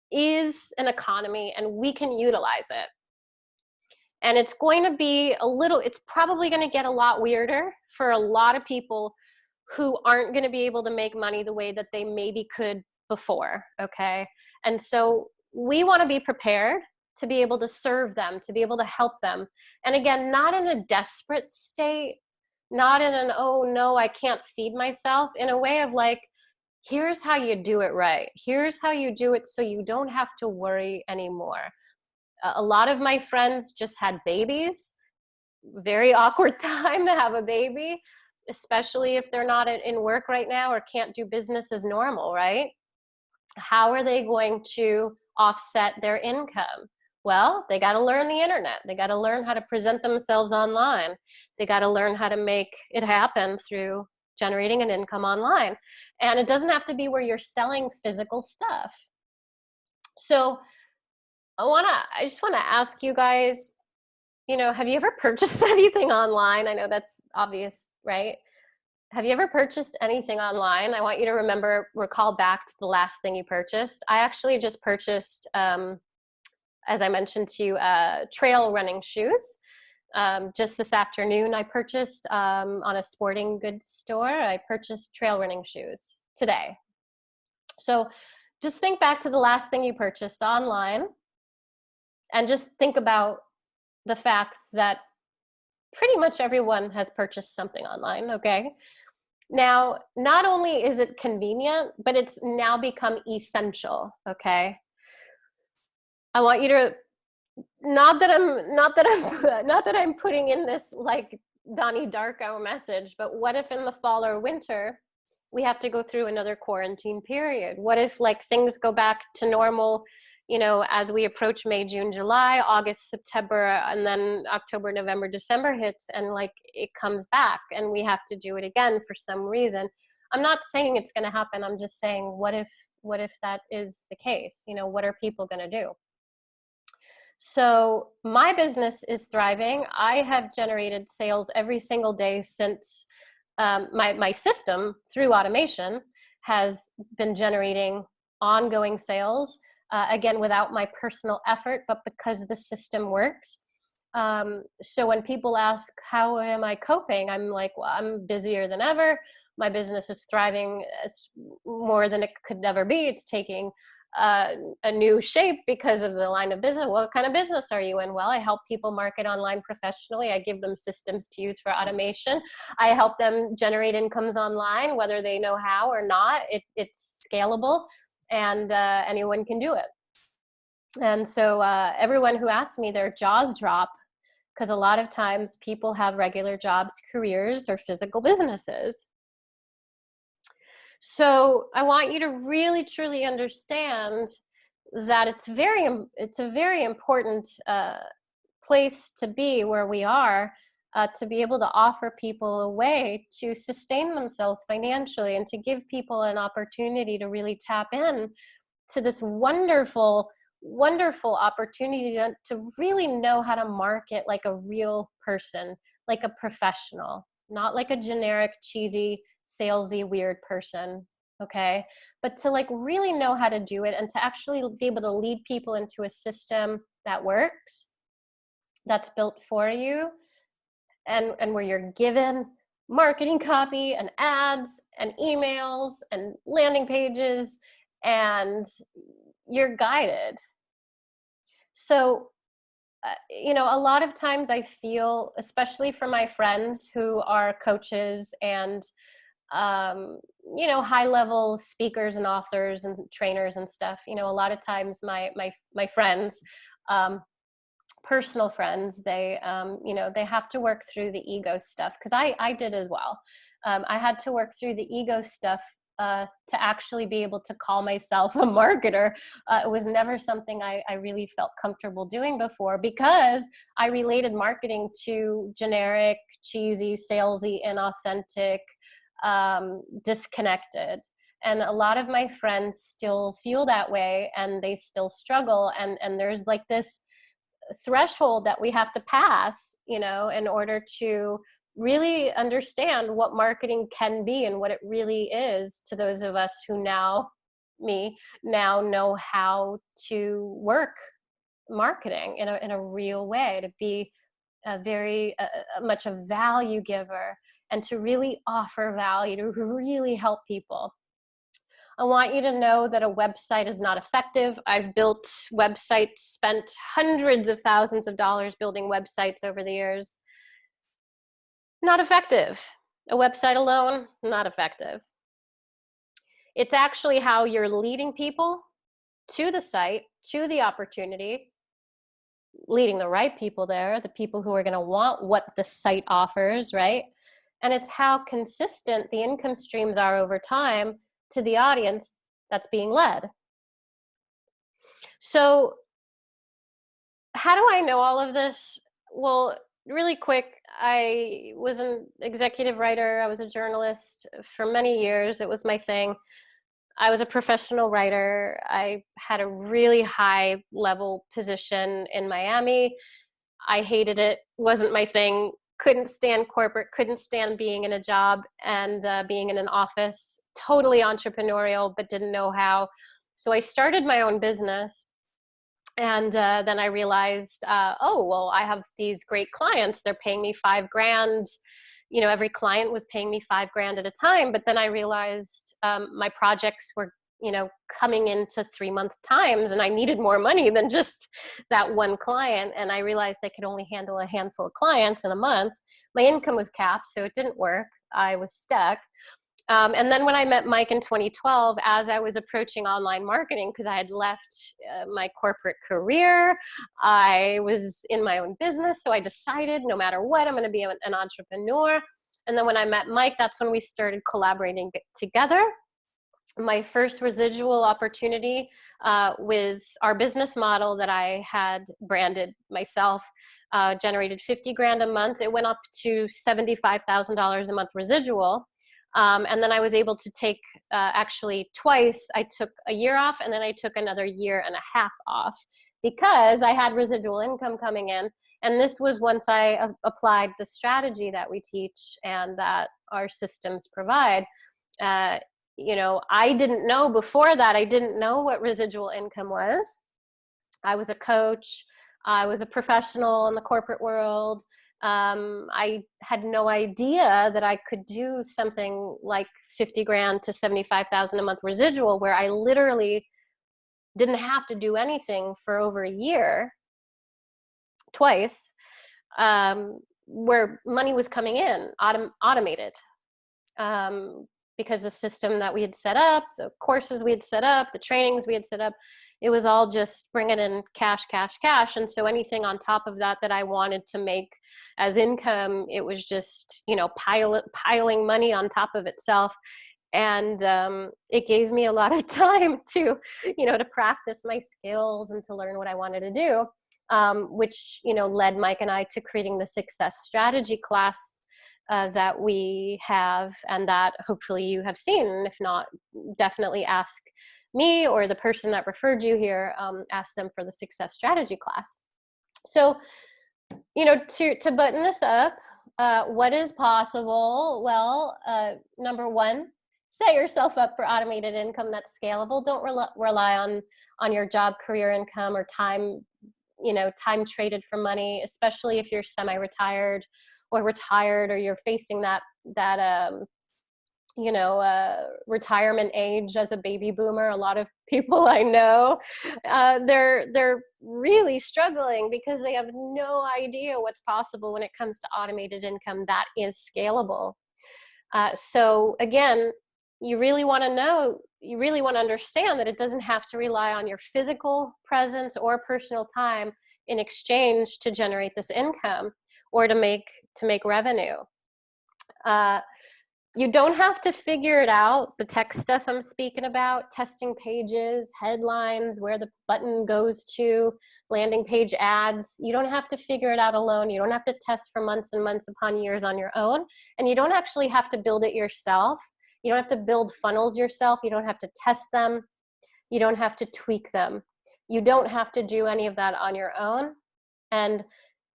is an economy and we can utilize it. And it's going to be it's probably going to get a lot weirder for a lot of people who aren't going to be able to make money the way that they maybe could before, okay? And so we want to be prepared to be able to serve them, to be able to help them. And again, not in a desperate state, not in an, oh no, I can't feed myself, in a way of like, here's how you do it right. Here's how you do it so you don't have to worry anymore. A lot of my friends just had babies. Very awkward time to have a baby, especially if they're not in work right now or can't do business as normal, right? How are they going to offset their income? Well, they got to learn the internet. They got to learn how to present themselves online. They got to learn how to make it happen through generating an income online. And it doesn't have to be where you're selling physical stuff. So I just want to ask you guys, have you ever purchased anything online? I know that's obvious, right? Have you ever purchased anything online? I want you to recall back to the last thing you purchased. I actually just purchased, as I mentioned to you, trail running shoes. Just this afternoon, I purchased on a sporting goods store, I purchased trail running shoes today. So just think back to the last thing you purchased online and just think about the fact that pretty much everyone has purchased something online, okay? Now, not only is it convenient, but it's now become essential, okay? I want you to, not that I'm putting in this like Donnie Darko message, but what if in the fall or winter we have to go through another quarantine period? What if like things go back to normal, as we approach May, June, July, August, September, and then October, November, December hits, and like it comes back and we have to do it again for some reason? I'm not saying it's going to happen. I'm just saying, what if that is the case? What are people going to do? So my business is thriving. I have generated sales every single day since my system through automation has been generating ongoing sales, again, without my personal effort, but because the system works. So when people ask, how am I coping? I'm like, well, I'm busier than ever. My business is thriving more than it could ever be. It's taking a new shape because of the line of business. What kind of business are you in? Well, I help people market online professionally. I give them systems to use for automation. I help them generate incomes online, whether they know how or not. It's scalable, and anyone can do it. And so everyone who asks me, their jaws drop, because a lot of times people have regular jobs, careers, or physical businesses. So I want you to really, truly understand that it's a very important place to be where we are, to be able to offer people a way to sustain themselves financially and to give people an opportunity to really tap in to this wonderful, wonderful opportunity to really know how to market like a real person, like a professional, not like a generic, cheesy, salesy, weird person, okay? But to like really know how to do it and to actually be able to lead people into a system that works, that's built for you, and where you're given marketing copy and ads and emails and landing pages, and you're guided. So a lot of times I feel, especially for my friends who are coaches and high level speakers and authors and trainers and stuff, a lot of times my friends, personal friends, they they have to work through the ego stuff, because I did as well. I had to work through the ego stuff to actually be able to call myself a marketer. It was never something I really felt comfortable doing before, because I related marketing to generic, cheesy, salesy, inauthentic, disconnected. And a lot of my friends still feel that way, and they still struggle. And there's like this threshold that we have to pass, in order to really understand what marketing can be and what it really is, to those of us who now know how to work marketing in a real way, to be a very much a value giver, and to really offer value, to really help people. I want you to know that a website is not effective. I've built websites, spent hundreds of thousands of dollars building websites over the years. Not effective. A website alone, not effective. It's actually how you're leading people to the site, to the opportunity, leading the right people there, the people who are going to want what the site offers, right? And it's how consistent the income streams are over time to the audience that's being led. So how do I know all of this? Well, really quick, I was an executive writer. I was a journalist for many years. It was my thing. I was a professional writer. I had a really high level position in Miami. I hated it. Wasn't my thing. Couldn't stand corporate. Couldn't stand being in a job and being in an office. Totally entrepreneurial, but didn't know how. So I started my own business. And then I realized, oh, well, I have these great clients. They're paying me $5,000. You know, every client was paying me $5,000 at a time. But then I realized my projects were, you know, coming into 3-month times, and I needed more money than just that one client. And I realized I could only handle a handful of clients in a month. My income was capped, so it didn't work. I was stuck. And then when I met Mike in 2012, as I was approaching online marketing, because I had left my corporate career, I was in my own business. So I decided no matter what, I'm going to be an entrepreneur. And then when I met Mike, that's when we started collaborating together. My first residual opportunity with our business model that I had branded myself generated $50,000 a month. It went up to $75,000 a month residual. And then I was able to take actually twice. I took a year off, and then I took another year and a half off because I had residual income coming in. And this was once I applied the strategy that we teach and that our systems provide. You know, I didn't know before that. I didn't know what residual income was. I was a coach. I was a professional in the corporate world. I had no idea that I could do something like $50,000 to $75,000 a month residual, where I literally didn't have to do anything for over a year, twice, where money was coming in, automated. Because the system that we had set up, the courses we had set up, the trainings we had set up, it was all just bringing in cash, cash, cash. And so anything on top of that that I wanted to make as income, it was just, you know, piling money on top of itself. And it gave me a lot of time to, you know, to practice my skills and to learn what I wanted to do, which, you know, led Mike and I to creating the Success Strategy class that we have, and that hopefully you have seen. And if not, definitely ask me or the person that referred you here, ask them for the Success Strategy class. So, you know, to button this up, what is possible? Well, number one, set yourself up for automated income that's scalable. Don't rely on your job career income or time, you know, time traded for money, especially if you're semi-retired or retired, or you're facing that you know, retirement age as a baby boomer. A lot of people I know, they're really struggling because they have no idea what's possible when it comes to automated income that is scalable. So again, you really want to know, you really want to understand that it doesn't have to rely on your physical presence or personal time in exchange to generate this income or to make revenue. You don't have to figure it out. The tech stuff I'm speaking about, testing pages, headlines, where the button goes to, landing page ads. You don't have to figure it out alone. You don't have to test for months and months upon years on your own. And you don't actually have to build it yourself. You don't have to build funnels yourself. You don't have to test them. You don't have to tweak them. You don't have to do any of that on your own. And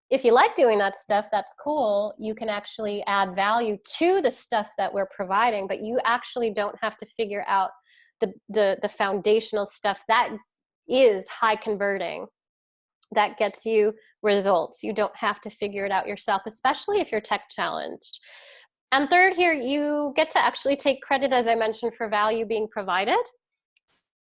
if you like doing that stuff, that's cool. You can actually add value to the stuff that we're providing, but you actually don't have to figure out the foundational stuff that is high converting, that gets you results. You don't have to figure it out yourself, especially if you're tech challenged. And third here, you get to actually take credit, as I mentioned, for value being provided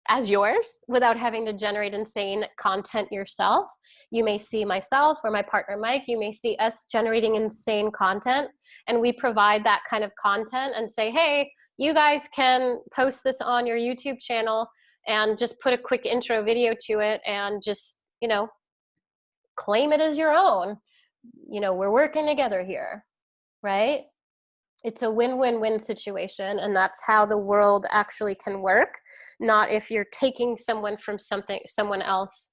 as yours without having to generate insane content yourself. You may see myself or my partner Mike, you may see us generating insane content, and we provide that kind of content and say, hey, you guys can post this on your YouTube channel and just put a quick intro video to it and just, you know, claim it as your own. You know, we're working together here, right? It's a win-win-win situation, and that's how the world actually can work. Not if you're taking someone from someone else.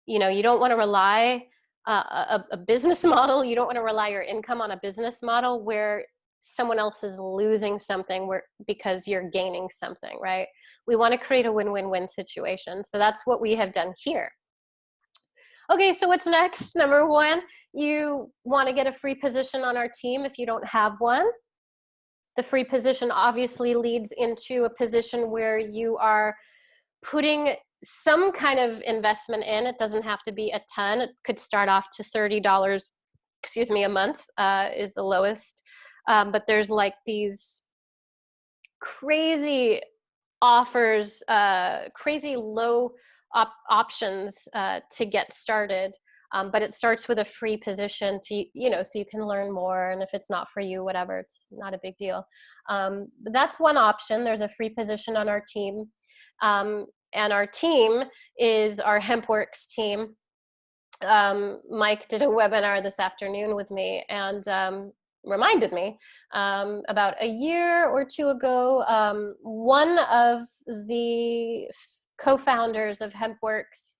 You know, you don't want to rely a business model. You don't want to rely your income on a business model where someone else is losing something because you're gaining something, right? We want to create a win-win-win situation. So that's what we have done here. Okay, so what's next? Number one, you want to get a free position on our team if you don't have one. The free position obviously leads into a position where you are putting some kind of investment in. It doesn't have to be a ton. It could start off to $30, a month is the lowest. But there's like these crazy offers, crazy low options to get started. But it starts with a free position to, you know, so you can learn more. And if it's not for you, whatever, it's not a big deal. But that's one option. There's a free position on our team. And our team is our HempWorks team. Mike did a webinar this afternoon with me and reminded me about a year or two ago, one of the co-founders of HempWorks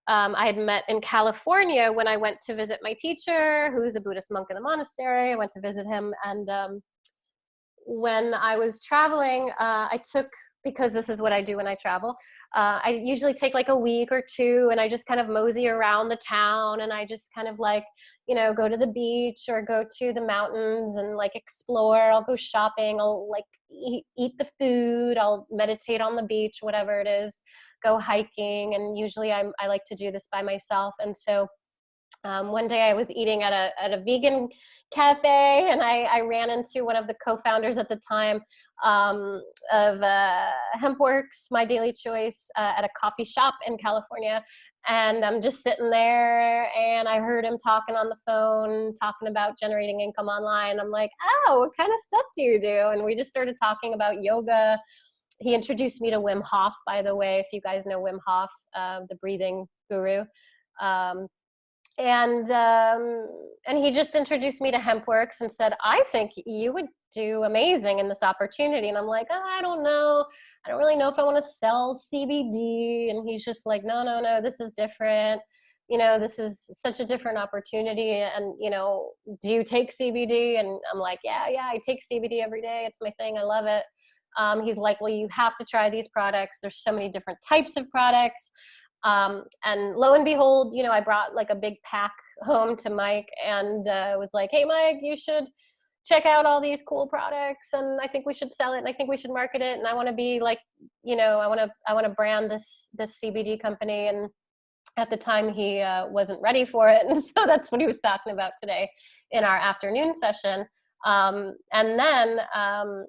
I had met in California when I went to visit my teacher, who's a Buddhist monk in the monastery. I went to visit him, and when I was traveling, I took, because this is what I do when I travel, I usually take like a week or two, and I just kind of mosey around the town, and I just kind of like, you know, go to the beach or go to the mountains and like explore. I'll go shopping, I'll like eat the food, I'll meditate on the beach, whatever it is, go hiking. And usually I like to do this by myself. And so one day I was eating at a vegan cafe, and I ran into one of the co-founders at the time of HempWorks, My Daily Choice, at a coffee shop in California. And I'm just sitting there, and I heard him talking on the phone, talking about generating income online. I'm like, oh, what kind of stuff do you do? And we just started talking about yoga. He introduced me to Wim Hof, by the way, if you guys know Wim Hof, the breathing guru. And he just introduced me to HempWorks and said, I think you would do amazing in this opportunity. And I'm like, oh, I don't know. I don't really know if I want to sell CBD. And he's just like, no, this is different. You know, this is such a different opportunity. And, you know, do you take CBD? And I'm like, yeah, I take CBD every day. It's my thing. I love it. He's like, well, you have to try these products. There's so many different types of products. And lo and behold, you know, I brought like a big pack home to Mike and was like, hey, Mike, you should check out all these cool products. And I think we should sell it. And I think we should market it. And I want to be like, you know, I want to brand this CBD company. And at the time he wasn't ready for it. And so that's what he was talking about today in our afternoon session. And then,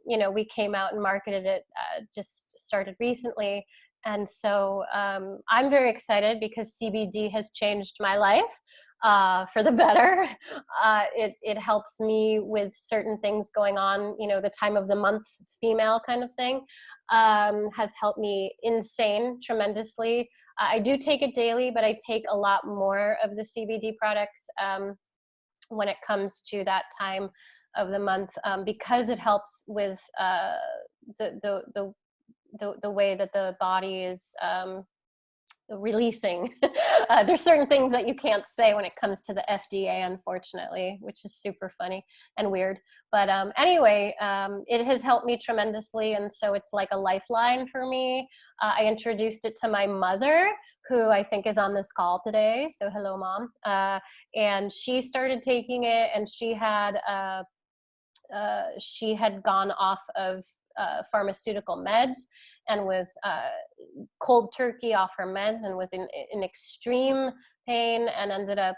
you know, we came out and marketed it, just started recently. And so I'm very excited because CBD has changed my life for the better. It helps me with certain things going on, you know, the time of the month female kind of thing, has helped me insane tremendously. I do take it daily, but I take a lot more of the CBD products when it comes to that time of the month, because it helps with the way that the body is releasing. There's certain things that you can't say when it comes to the FDA, unfortunately, which is super funny and weird. But anyway, it has helped me tremendously. And so it's like a lifeline for me. I introduced it to my mother, who I think is on this call today. So hello, Mom. And she started taking it, and she had gone off of pharmaceutical meds and was cold turkey off her meds and was in extreme pain, and ended up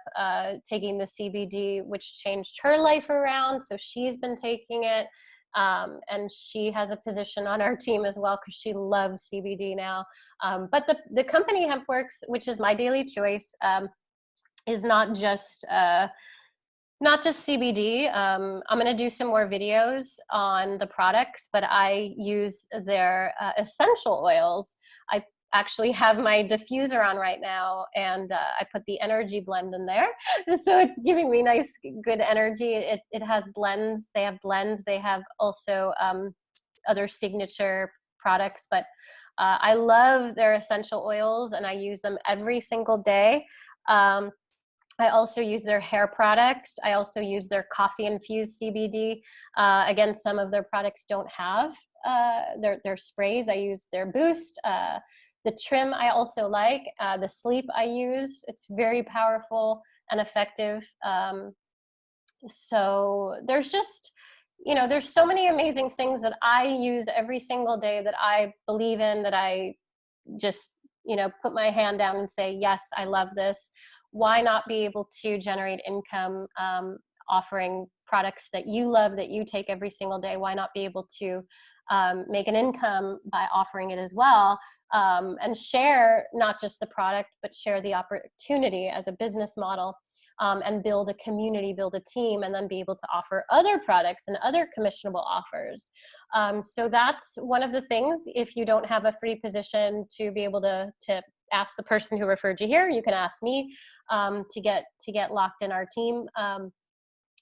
taking the CBD, which changed her life around. So she's been taking it, and she has a position on our team as well because she loves CBD now. But the company HempWorks, which is My Daily Choice, is not just CBD. I'm going to do some more videos on the products, but I use their essential oils. I actually have my diffuser on right now, and I put the energy blend in there. So it's giving me nice, good energy. It has blends. They have blends. They have also other signature products, but I love their essential oils, and I use them every single day. I also use their hair products. I also use their coffee infused CBD. Again, some of their products don't have their sprays. I use their boost. The trim I also like. The sleep I use. It's very powerful and effective. So there's just, there's so many amazing things that I use every single day that I believe in, that I just, put my hand down and say, yes, I love this. Why not be able to generate income offering products that you love, that you take every single day? Why not be able to make an income by offering it as well, and share not just the product, but share the opportunity as a business model, and build a community, build a team, and then be able to offer other products and other commissionable offers. So that's one of the things. If you don't have a free position to be able to ask the person who referred you here, you can ask me to get locked in our team.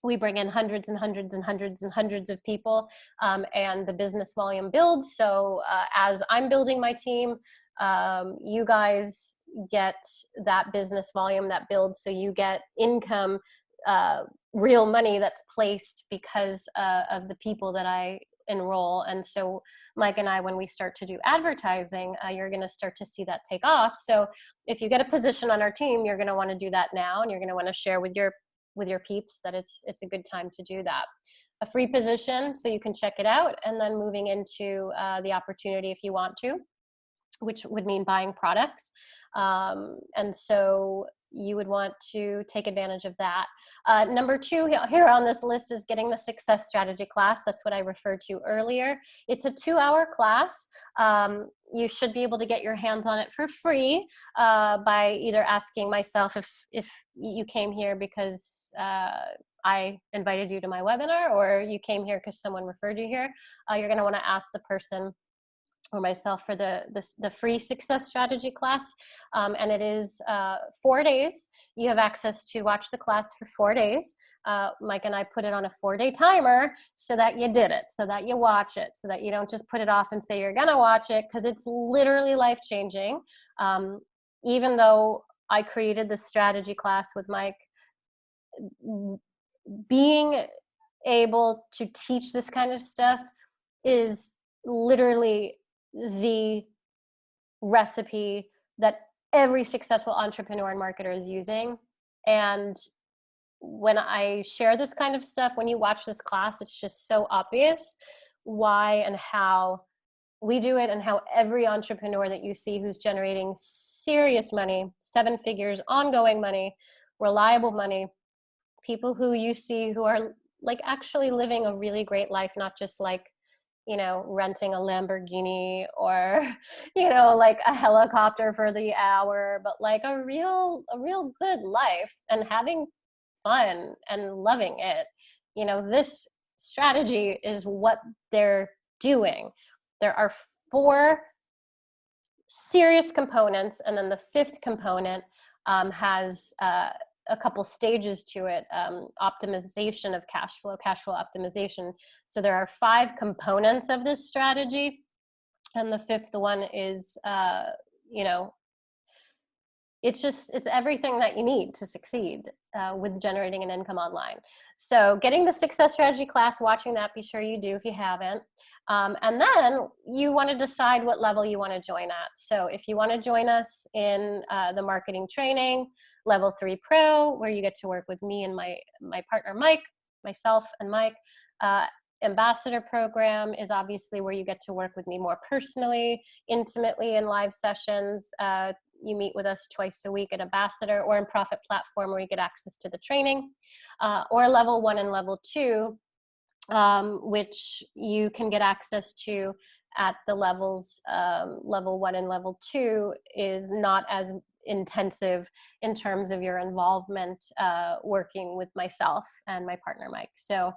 We bring in hundreds and hundreds and hundreds and hundreds of people, and the business volume builds. So as I'm building my team, you guys get that business volume that builds. So you get income, real money that's placed because of the people that I enroll. And so Mike and I, when we start to do advertising, you're going to start to see that take off. So if you get a position on our team, you're going to want to do that now, and you're going to want to share with your peeps that it's a good time to do that. A free position, so you can check it out, and then moving into the opportunity if you want to, which would mean buying products. And so you would want to take advantage of that. Number 2 here on this list is getting the success strategy class. That's what I referred to earlier. It's a 2-hour class. You should be able to get your hands on it for free by either asking myself if you came here because I invited you to my webinar, or you came here because someone referred you here. You're going to want to ask the person or myself for the free success strategy class. And it is 4 days. You have access to watch the class for 4 days. Mike and I put it on a 4-day timer so that you did it, so that you watch it, so that you don't just put it off and say you're gonna watch it, because it's literally life-changing. Even though I created the strategy class with Mike, being able to teach this kind of stuff is literally the recipe that every successful entrepreneur and marketer is using. And when I share this kind of stuff, when you watch this class, it's just so obvious why and how we do it, and how every entrepreneur that you see who's generating serious money, 7 figures, ongoing money, reliable money, people who you see who are like actually living a really great life, not just like, renting a Lamborghini or, like a helicopter for the hour, but like a real good life and having fun and loving it. This strategy is what they're doing. There are 4 serious components, and then the 5th component has a couple stages to it. Optimization of cash flow optimization. So there are 5 components of this strategy, and the 5th one is it's everything that you need to succeed with generating an income online. So getting the success strategy class, watching that, be sure you do if you haven't. And then you want to decide what level you want to join at. So if you want to join us in the marketing training, level 3 pro, where you get to work with me and my partner, Mike, myself and Mike. Ambassador program is obviously where you get to work with me more personally, intimately in live sessions. You meet with us twice a week at Ambassador or in Profit Platform, where you get access to the training, or level 1 and level 2, which you can get access to at the levels. Level 1 and level 2 is not as intensive in terms of your involvement working with myself and my partner Mike. So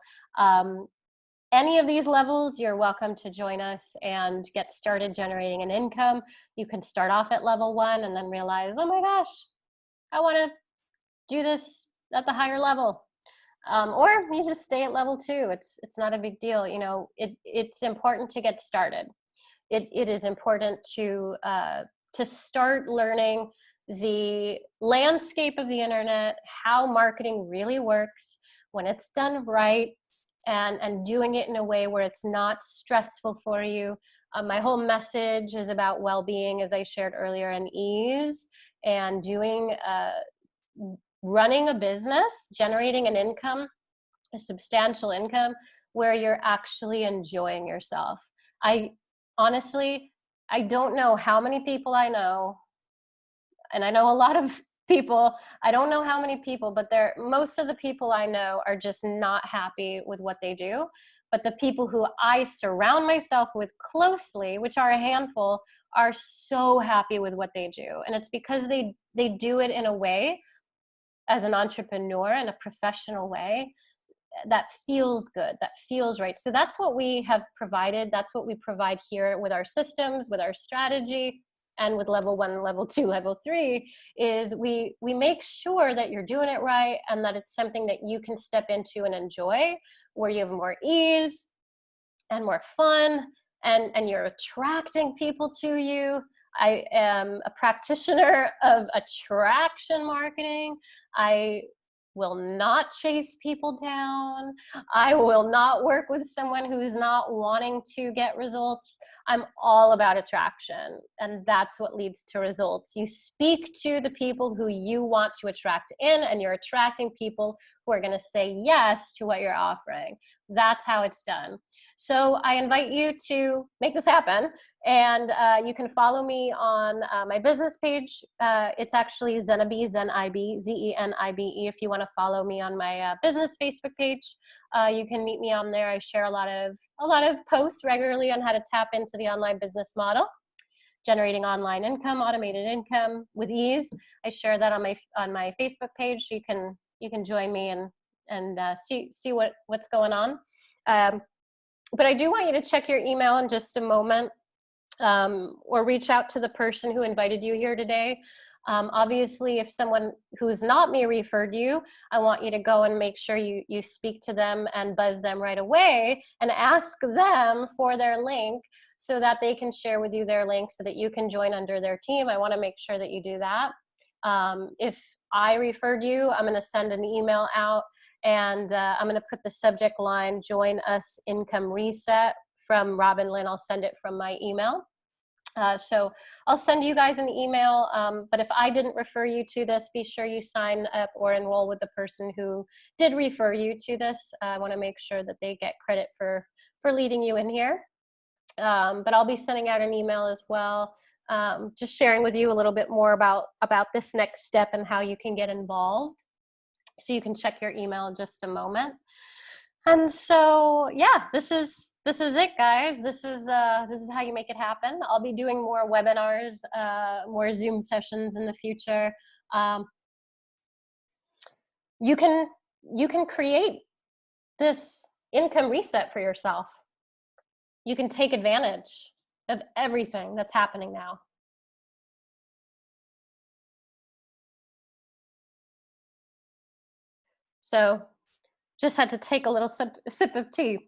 any of these levels, you're welcome to join us and get started generating an income. You can start off at level 1 and then realize, oh my gosh, I want to do this at the higher level. Or you just stay at level 2. It's not a big deal. You know, it's important to get started. It is important to start learning the landscape of the internet, how marketing really works when it's done right, and doing it in a way where it's not stressful for you. My whole message is about well-being, as I shared earlier, and ease, and running a business, generating an income, a substantial income, where you're actually enjoying yourself. Honestly, I don't know how many people I know, and I know a lot of people. I don't know how many people, but most of the people I know are just not happy with what they do. But the people who I surround myself with closely, which are a handful, are so happy with what they do. And it's because they do it in a way, as an entrepreneur, in a professional way, that feels good, that feels right. So that's what we have provided. That's what we provide here with our systems, with our strategy, and with level 1, level 2, level 3, is we make sure that you're doing it right, and that it's something that you can step into and enjoy, where you have more ease and more fun, and you're attracting people to you. I am a practitioner of attraction marketing. I will not chase people down. I will not work with someone who's not wanting to get results. I'm all about attraction, and that's what leads to results. You speak to the people who you want to attract in, and you're attracting people who are going to say yes to what you're offering. That's how it's done. So I invite you to make this happen. And you can follow me on my business page. It's actually Zenibe, Zenibe, Zenibe. If you want to follow me on my business Facebook page, you can meet me on there. I share a lot of posts regularly on how to tap into the online business model, generating online income, automated income with ease. I share that on my Facebook page. So you can join me and see what's going on. But I do want you to check your email in just a moment. Or reach out to the person who invited you here today. Obviously, if someone who's not me referred you, I want you to go and make sure you speak to them and buzz them right away and ask them for their link, so that they can share with you their link so that you can join under their team. I want to make sure that you do that. If I referred you, I'm going to send an email out, and I'm going to put the subject line, "Join Us Income Reset," from Robin Lynn. I'll send it from my email. So I'll send you guys an email, but if I didn't refer you to this, be sure you sign up or enroll with the person who did refer you to this. I want to make sure that they get credit for leading you in here. But I'll be sending out an email as well, just sharing with you a little bit more about this next step and how you can get involved. So you can check your email in just a moment. And so, yeah, this is it, guys. This is how you make it happen. I'll be doing more webinars, more Zoom sessions in the future. You can create this income reset for yourself. You can take advantage of everything that's happening now. So, just had to take a little sip of tea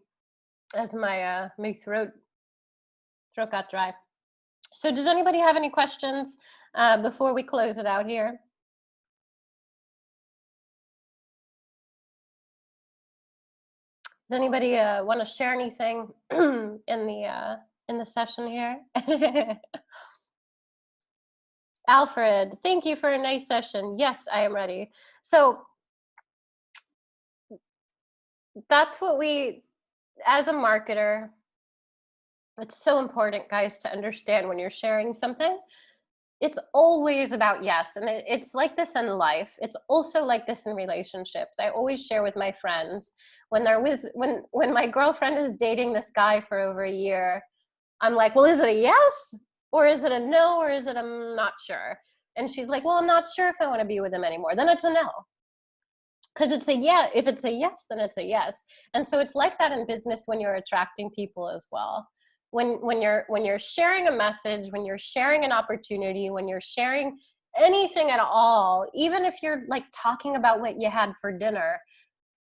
as my throat got dry. So does anybody have any questions before we close it out here? Does anybody want to share anything in the session here? Alfred, thank you for a nice session. Yes, I am ready. So that's what as a marketer, it's so important, guys, to understand when you're sharing something, it's always about yes. And it's like this in life. It's also like this in relationships. I always share with my friends when my girlfriend is dating this guy for over a year, I'm like, well, is it a yes? Or is it a no? Or is it I'm not sure? And she's like, well, I'm not sure if I want to be with him anymore. Then it's a no. Because it's a yeah, if it's a yes, then it's a yes. And so it's like that in business when you're attracting people as well. When you're sharing a message, when you're sharing an opportunity, when you're sharing anything at all, even if you're like talking about what you had for dinner,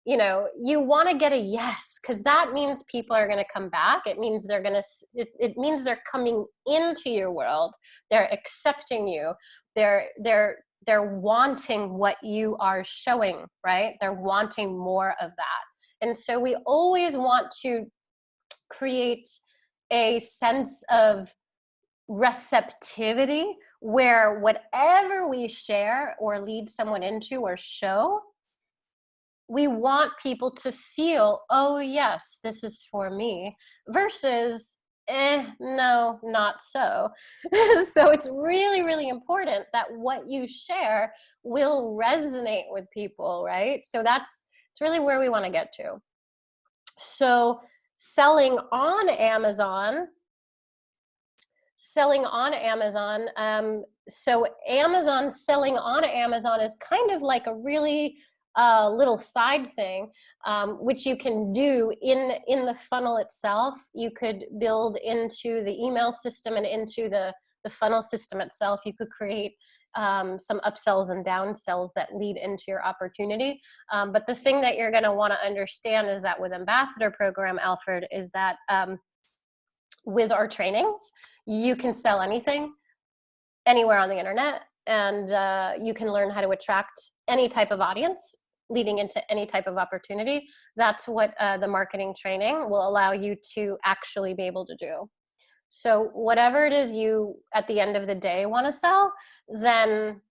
you know, you want to get a yes, because that means people are going to come back. It means they're going to, it means they're coming into your world. They're accepting you. They're wanting what you are showing, right? They're wanting more of that. And so we always want to create a sense of receptivity where whatever we share or lead someone into or show, we want people to feel, oh yes, this is for me, versus no, not so. So it's really, really important that what you share will resonate with people, right? So it's really where we want to get to. So selling on Amazon, so Amazon, selling on Amazon is kind of like a really little side thing, which you can do in the funnel itself. You could build into the email system and into the funnel system itself. You could create some upsells and downsells that lead into your opportunity. But the thing that you're going to want to understand is that with Ambassador Program, Alfred, is that with our trainings, you can sell anything, anywhere on the internet, and you can learn how to attract any type of audience leading into any type of opportunity. That's what the marketing training will allow you to actually be able to do. So whatever it is you, at the end of the day, want to sell, then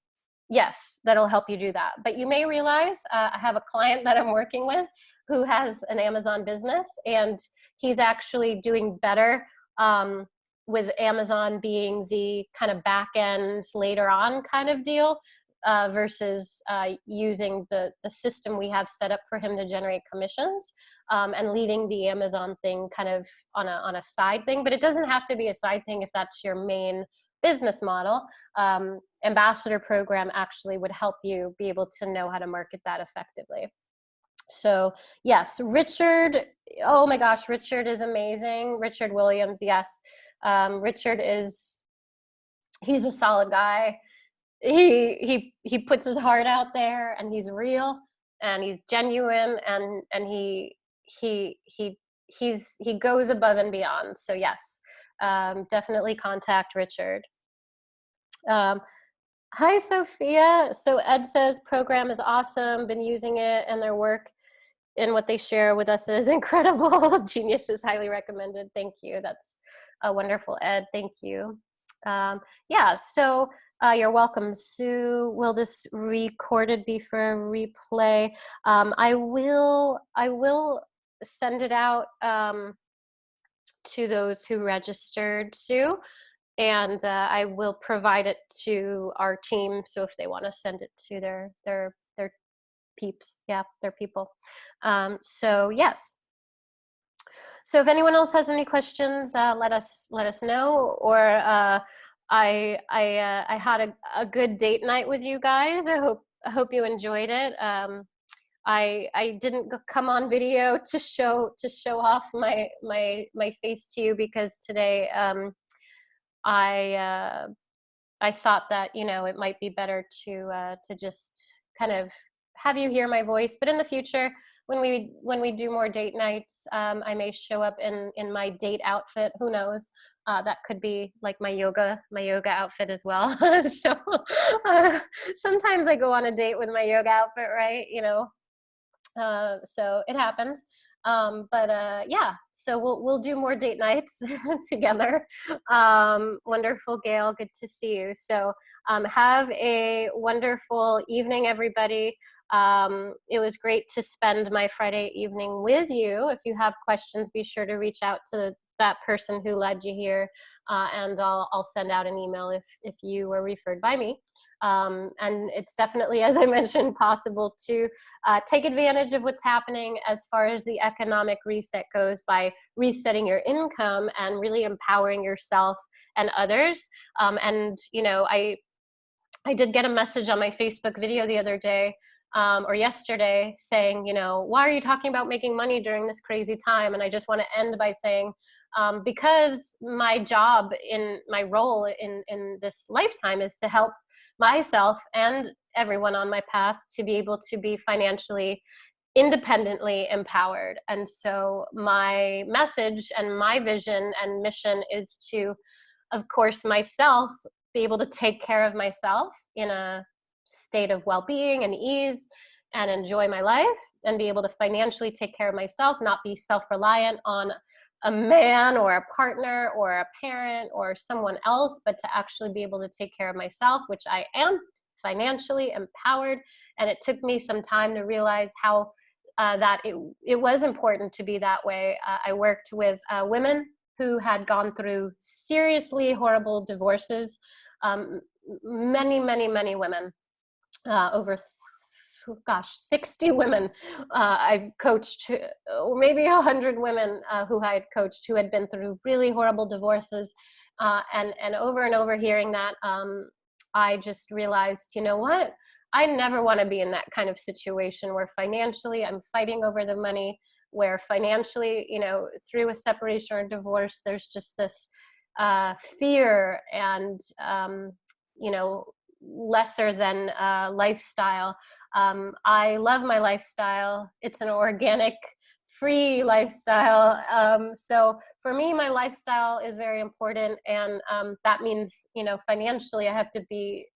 yes, that'll help you do that. But you may realize, I have a client that I'm working with who has an Amazon business, and he's actually doing better with Amazon being the kind of back end later on kind of deal, versus using the system we have set up for him to generate commissions, and leading the Amazon thing kind of on a side thing. But it doesn't have to be a side thing if that's your main business model. Ambassador Program actually would help you be able to know how to market that effectively. So yes, Richard, oh my gosh, Richard is amazing. Richard Williams, yes. Richard he's a solid guy. He puts his heart out there, and he's real, and he's genuine, and he goes above and beyond. So yes, definitely contact Richard. Hi, Sophia. So Ed says program is awesome. Been using it, and their work and what they share with us is incredible. Genius is highly recommended. Thank you. That's wonderful, Ed. Thank you. Yeah, so you're welcome, Sue. Will this recorded be for a replay? I will send it out to those who registered, Sue, and I will provide it to our team. So if they want to send it to their peeps, yeah, their people. So yes. So if anyone else has any questions, let us know. Or I had a good date night with you guys. I hope you enjoyed it. I didn't come on video to show off my face to you, because today I thought that, you know, it might be better to just kind of have you hear my voice. But in the future, when we do more date nights, I may show up in my date outfit. Who knows? That could be like my yoga outfit as well. So sometimes I go on a date with my yoga outfit, right? You know, so it happens. But yeah, so we'll do more date nights together. Wonderful, Gail, good to see you. So have a wonderful evening, everybody. It was great to spend my Friday evening with you. If you have questions, be sure to reach out to that person who led you here, and I'll send out an email if you were referred by me. And it's definitely, as I mentioned, possible to take advantage of what's happening as far as the economic reset goes by resetting your income and really empowering yourself and others. And you know, I did get a message on my Facebook video the other day or yesterday saying, why are you talking about making money during this crazy time? And I just want to end by saying, because my job in my role in this lifetime is to help myself and everyone on my path to be able to be financially independently empowered. And so my message and my vision and mission is to, of course, myself, be able to take care of myself in a state of well-being and ease and enjoy my life, and be able to financially take care of myself, not be self-reliant on a man or a partner or a parent or someone else, but to actually be able to take care of myself, which I am financially empowered. And it took me some time to realize how that it was important to be that way. I worked with women who had gone through seriously horrible divorces. Many, many, many women, over 60 women I've coached, or maybe 100 women who I had coached who had been through really horrible divorces. And over hearing that, I just realized, you know what? I never want to be in that kind of situation where financially I'm fighting over the money, where financially, through a separation or divorce, there's just this fear and, lesser than lifestyle. I love my lifestyle. It's an organic, free lifestyle. So for me, my lifestyle is very important. And that means, financially, I have to be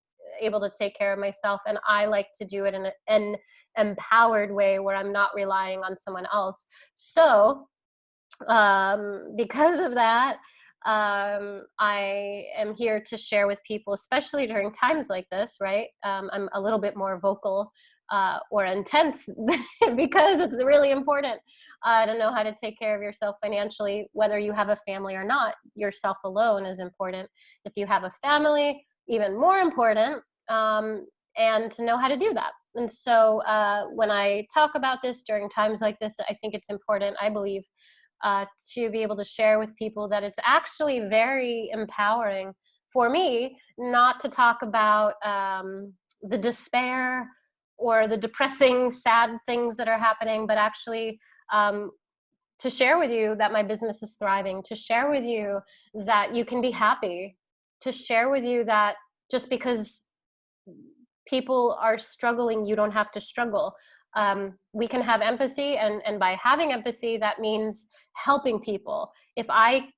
able to take care of myself. And I like to do it in an empowered way where I'm not relying on someone else. So because of that, I am here to share with people, especially during times like this, right? I'm a little bit more vocal or intense because it's really important to know how to take care of yourself financially, whether you have a family or not. Yourself alone is important. If you have a family, even more important, and to know how to do that. And so when I talk about this during times like this, I think it's important, I believe, to be able to share with people that it's actually very empowering for me not to talk about the despair or the depressing, sad things that are happening, but actually to share with you that my business is thriving, to share with you that you can be happy, to share with you that just because people are struggling, you don't have to struggle. We can have empathy, and by having empathy, that means helping people. If I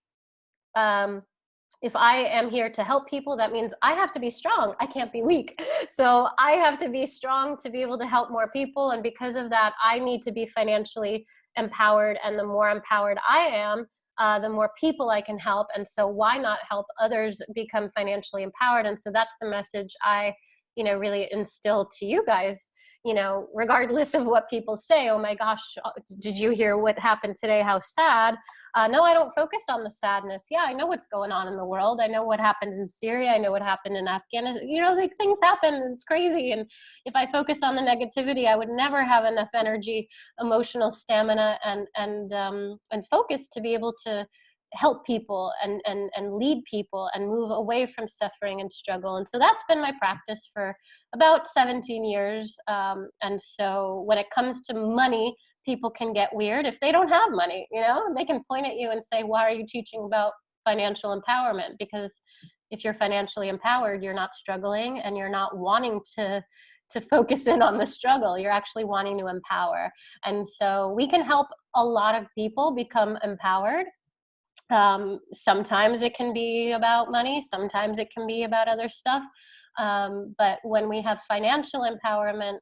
am here to help people, that means I have to be strong. I can't be weak. So I have to be strong to be able to help more people. And because of that, I need to be financially empowered. And the more empowered I am, the more people I can help. And so why not help others become financially empowered? And so that's the message I, really instill to you guys. Regardless of what people say, oh my gosh, did you hear what happened today? How sad. No, I don't focus on the sadness. Yeah, I know what's going on in the world. I know what happened in Syria. I know what happened in Afghanistan. Like things happen. It's crazy. And if I focus on the negativity, I would never have enough energy, emotional stamina, and focus to be able to help people and lead people and move away from suffering and struggle. And so that's been my practice for about 17 years. And so when it comes to money, people can get weird if they don't have money. They can point at you and say, why are you teaching about financial empowerment? Because if you're financially empowered, you're not struggling and you're not wanting to focus in on the struggle. You're actually wanting to empower. And so we can help a lot of people become empowered. Sometimes it can be about money, sometimes it can be about other stuff. But when we have financial empowerment,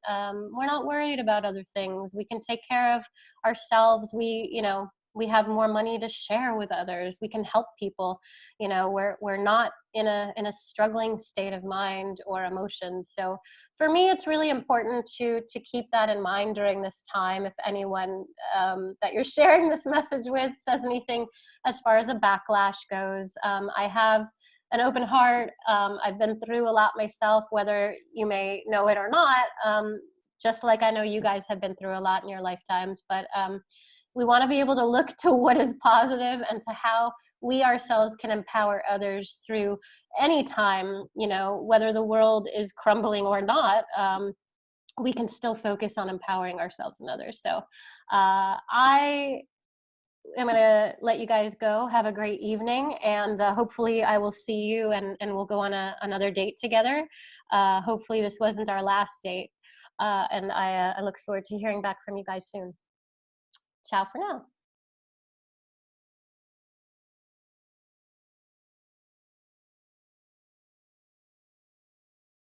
we're not worried about other things. We can take care of ourselves. We have more money to share with others. We can help people. We're not in a struggling state of mind or emotion. So for me, it's really important to keep that in mind during this time. If anyone that you're sharing this message with says anything as far as the backlash goes, I have an open heart. I've been through a lot myself, whether you may know it or not, just like I know you guys have been through a lot in your lifetimes. But we want to be able to look to what is positive and to how we ourselves can empower others through any time, whether the world is crumbling or not. we can still focus on empowering ourselves and others. So I am going to let you guys go. Have a great evening, and hopefully I will see you, and we'll go on another date together. Hopefully this wasn't our last date, and I look forward to hearing back from you guys soon. Ciao for now.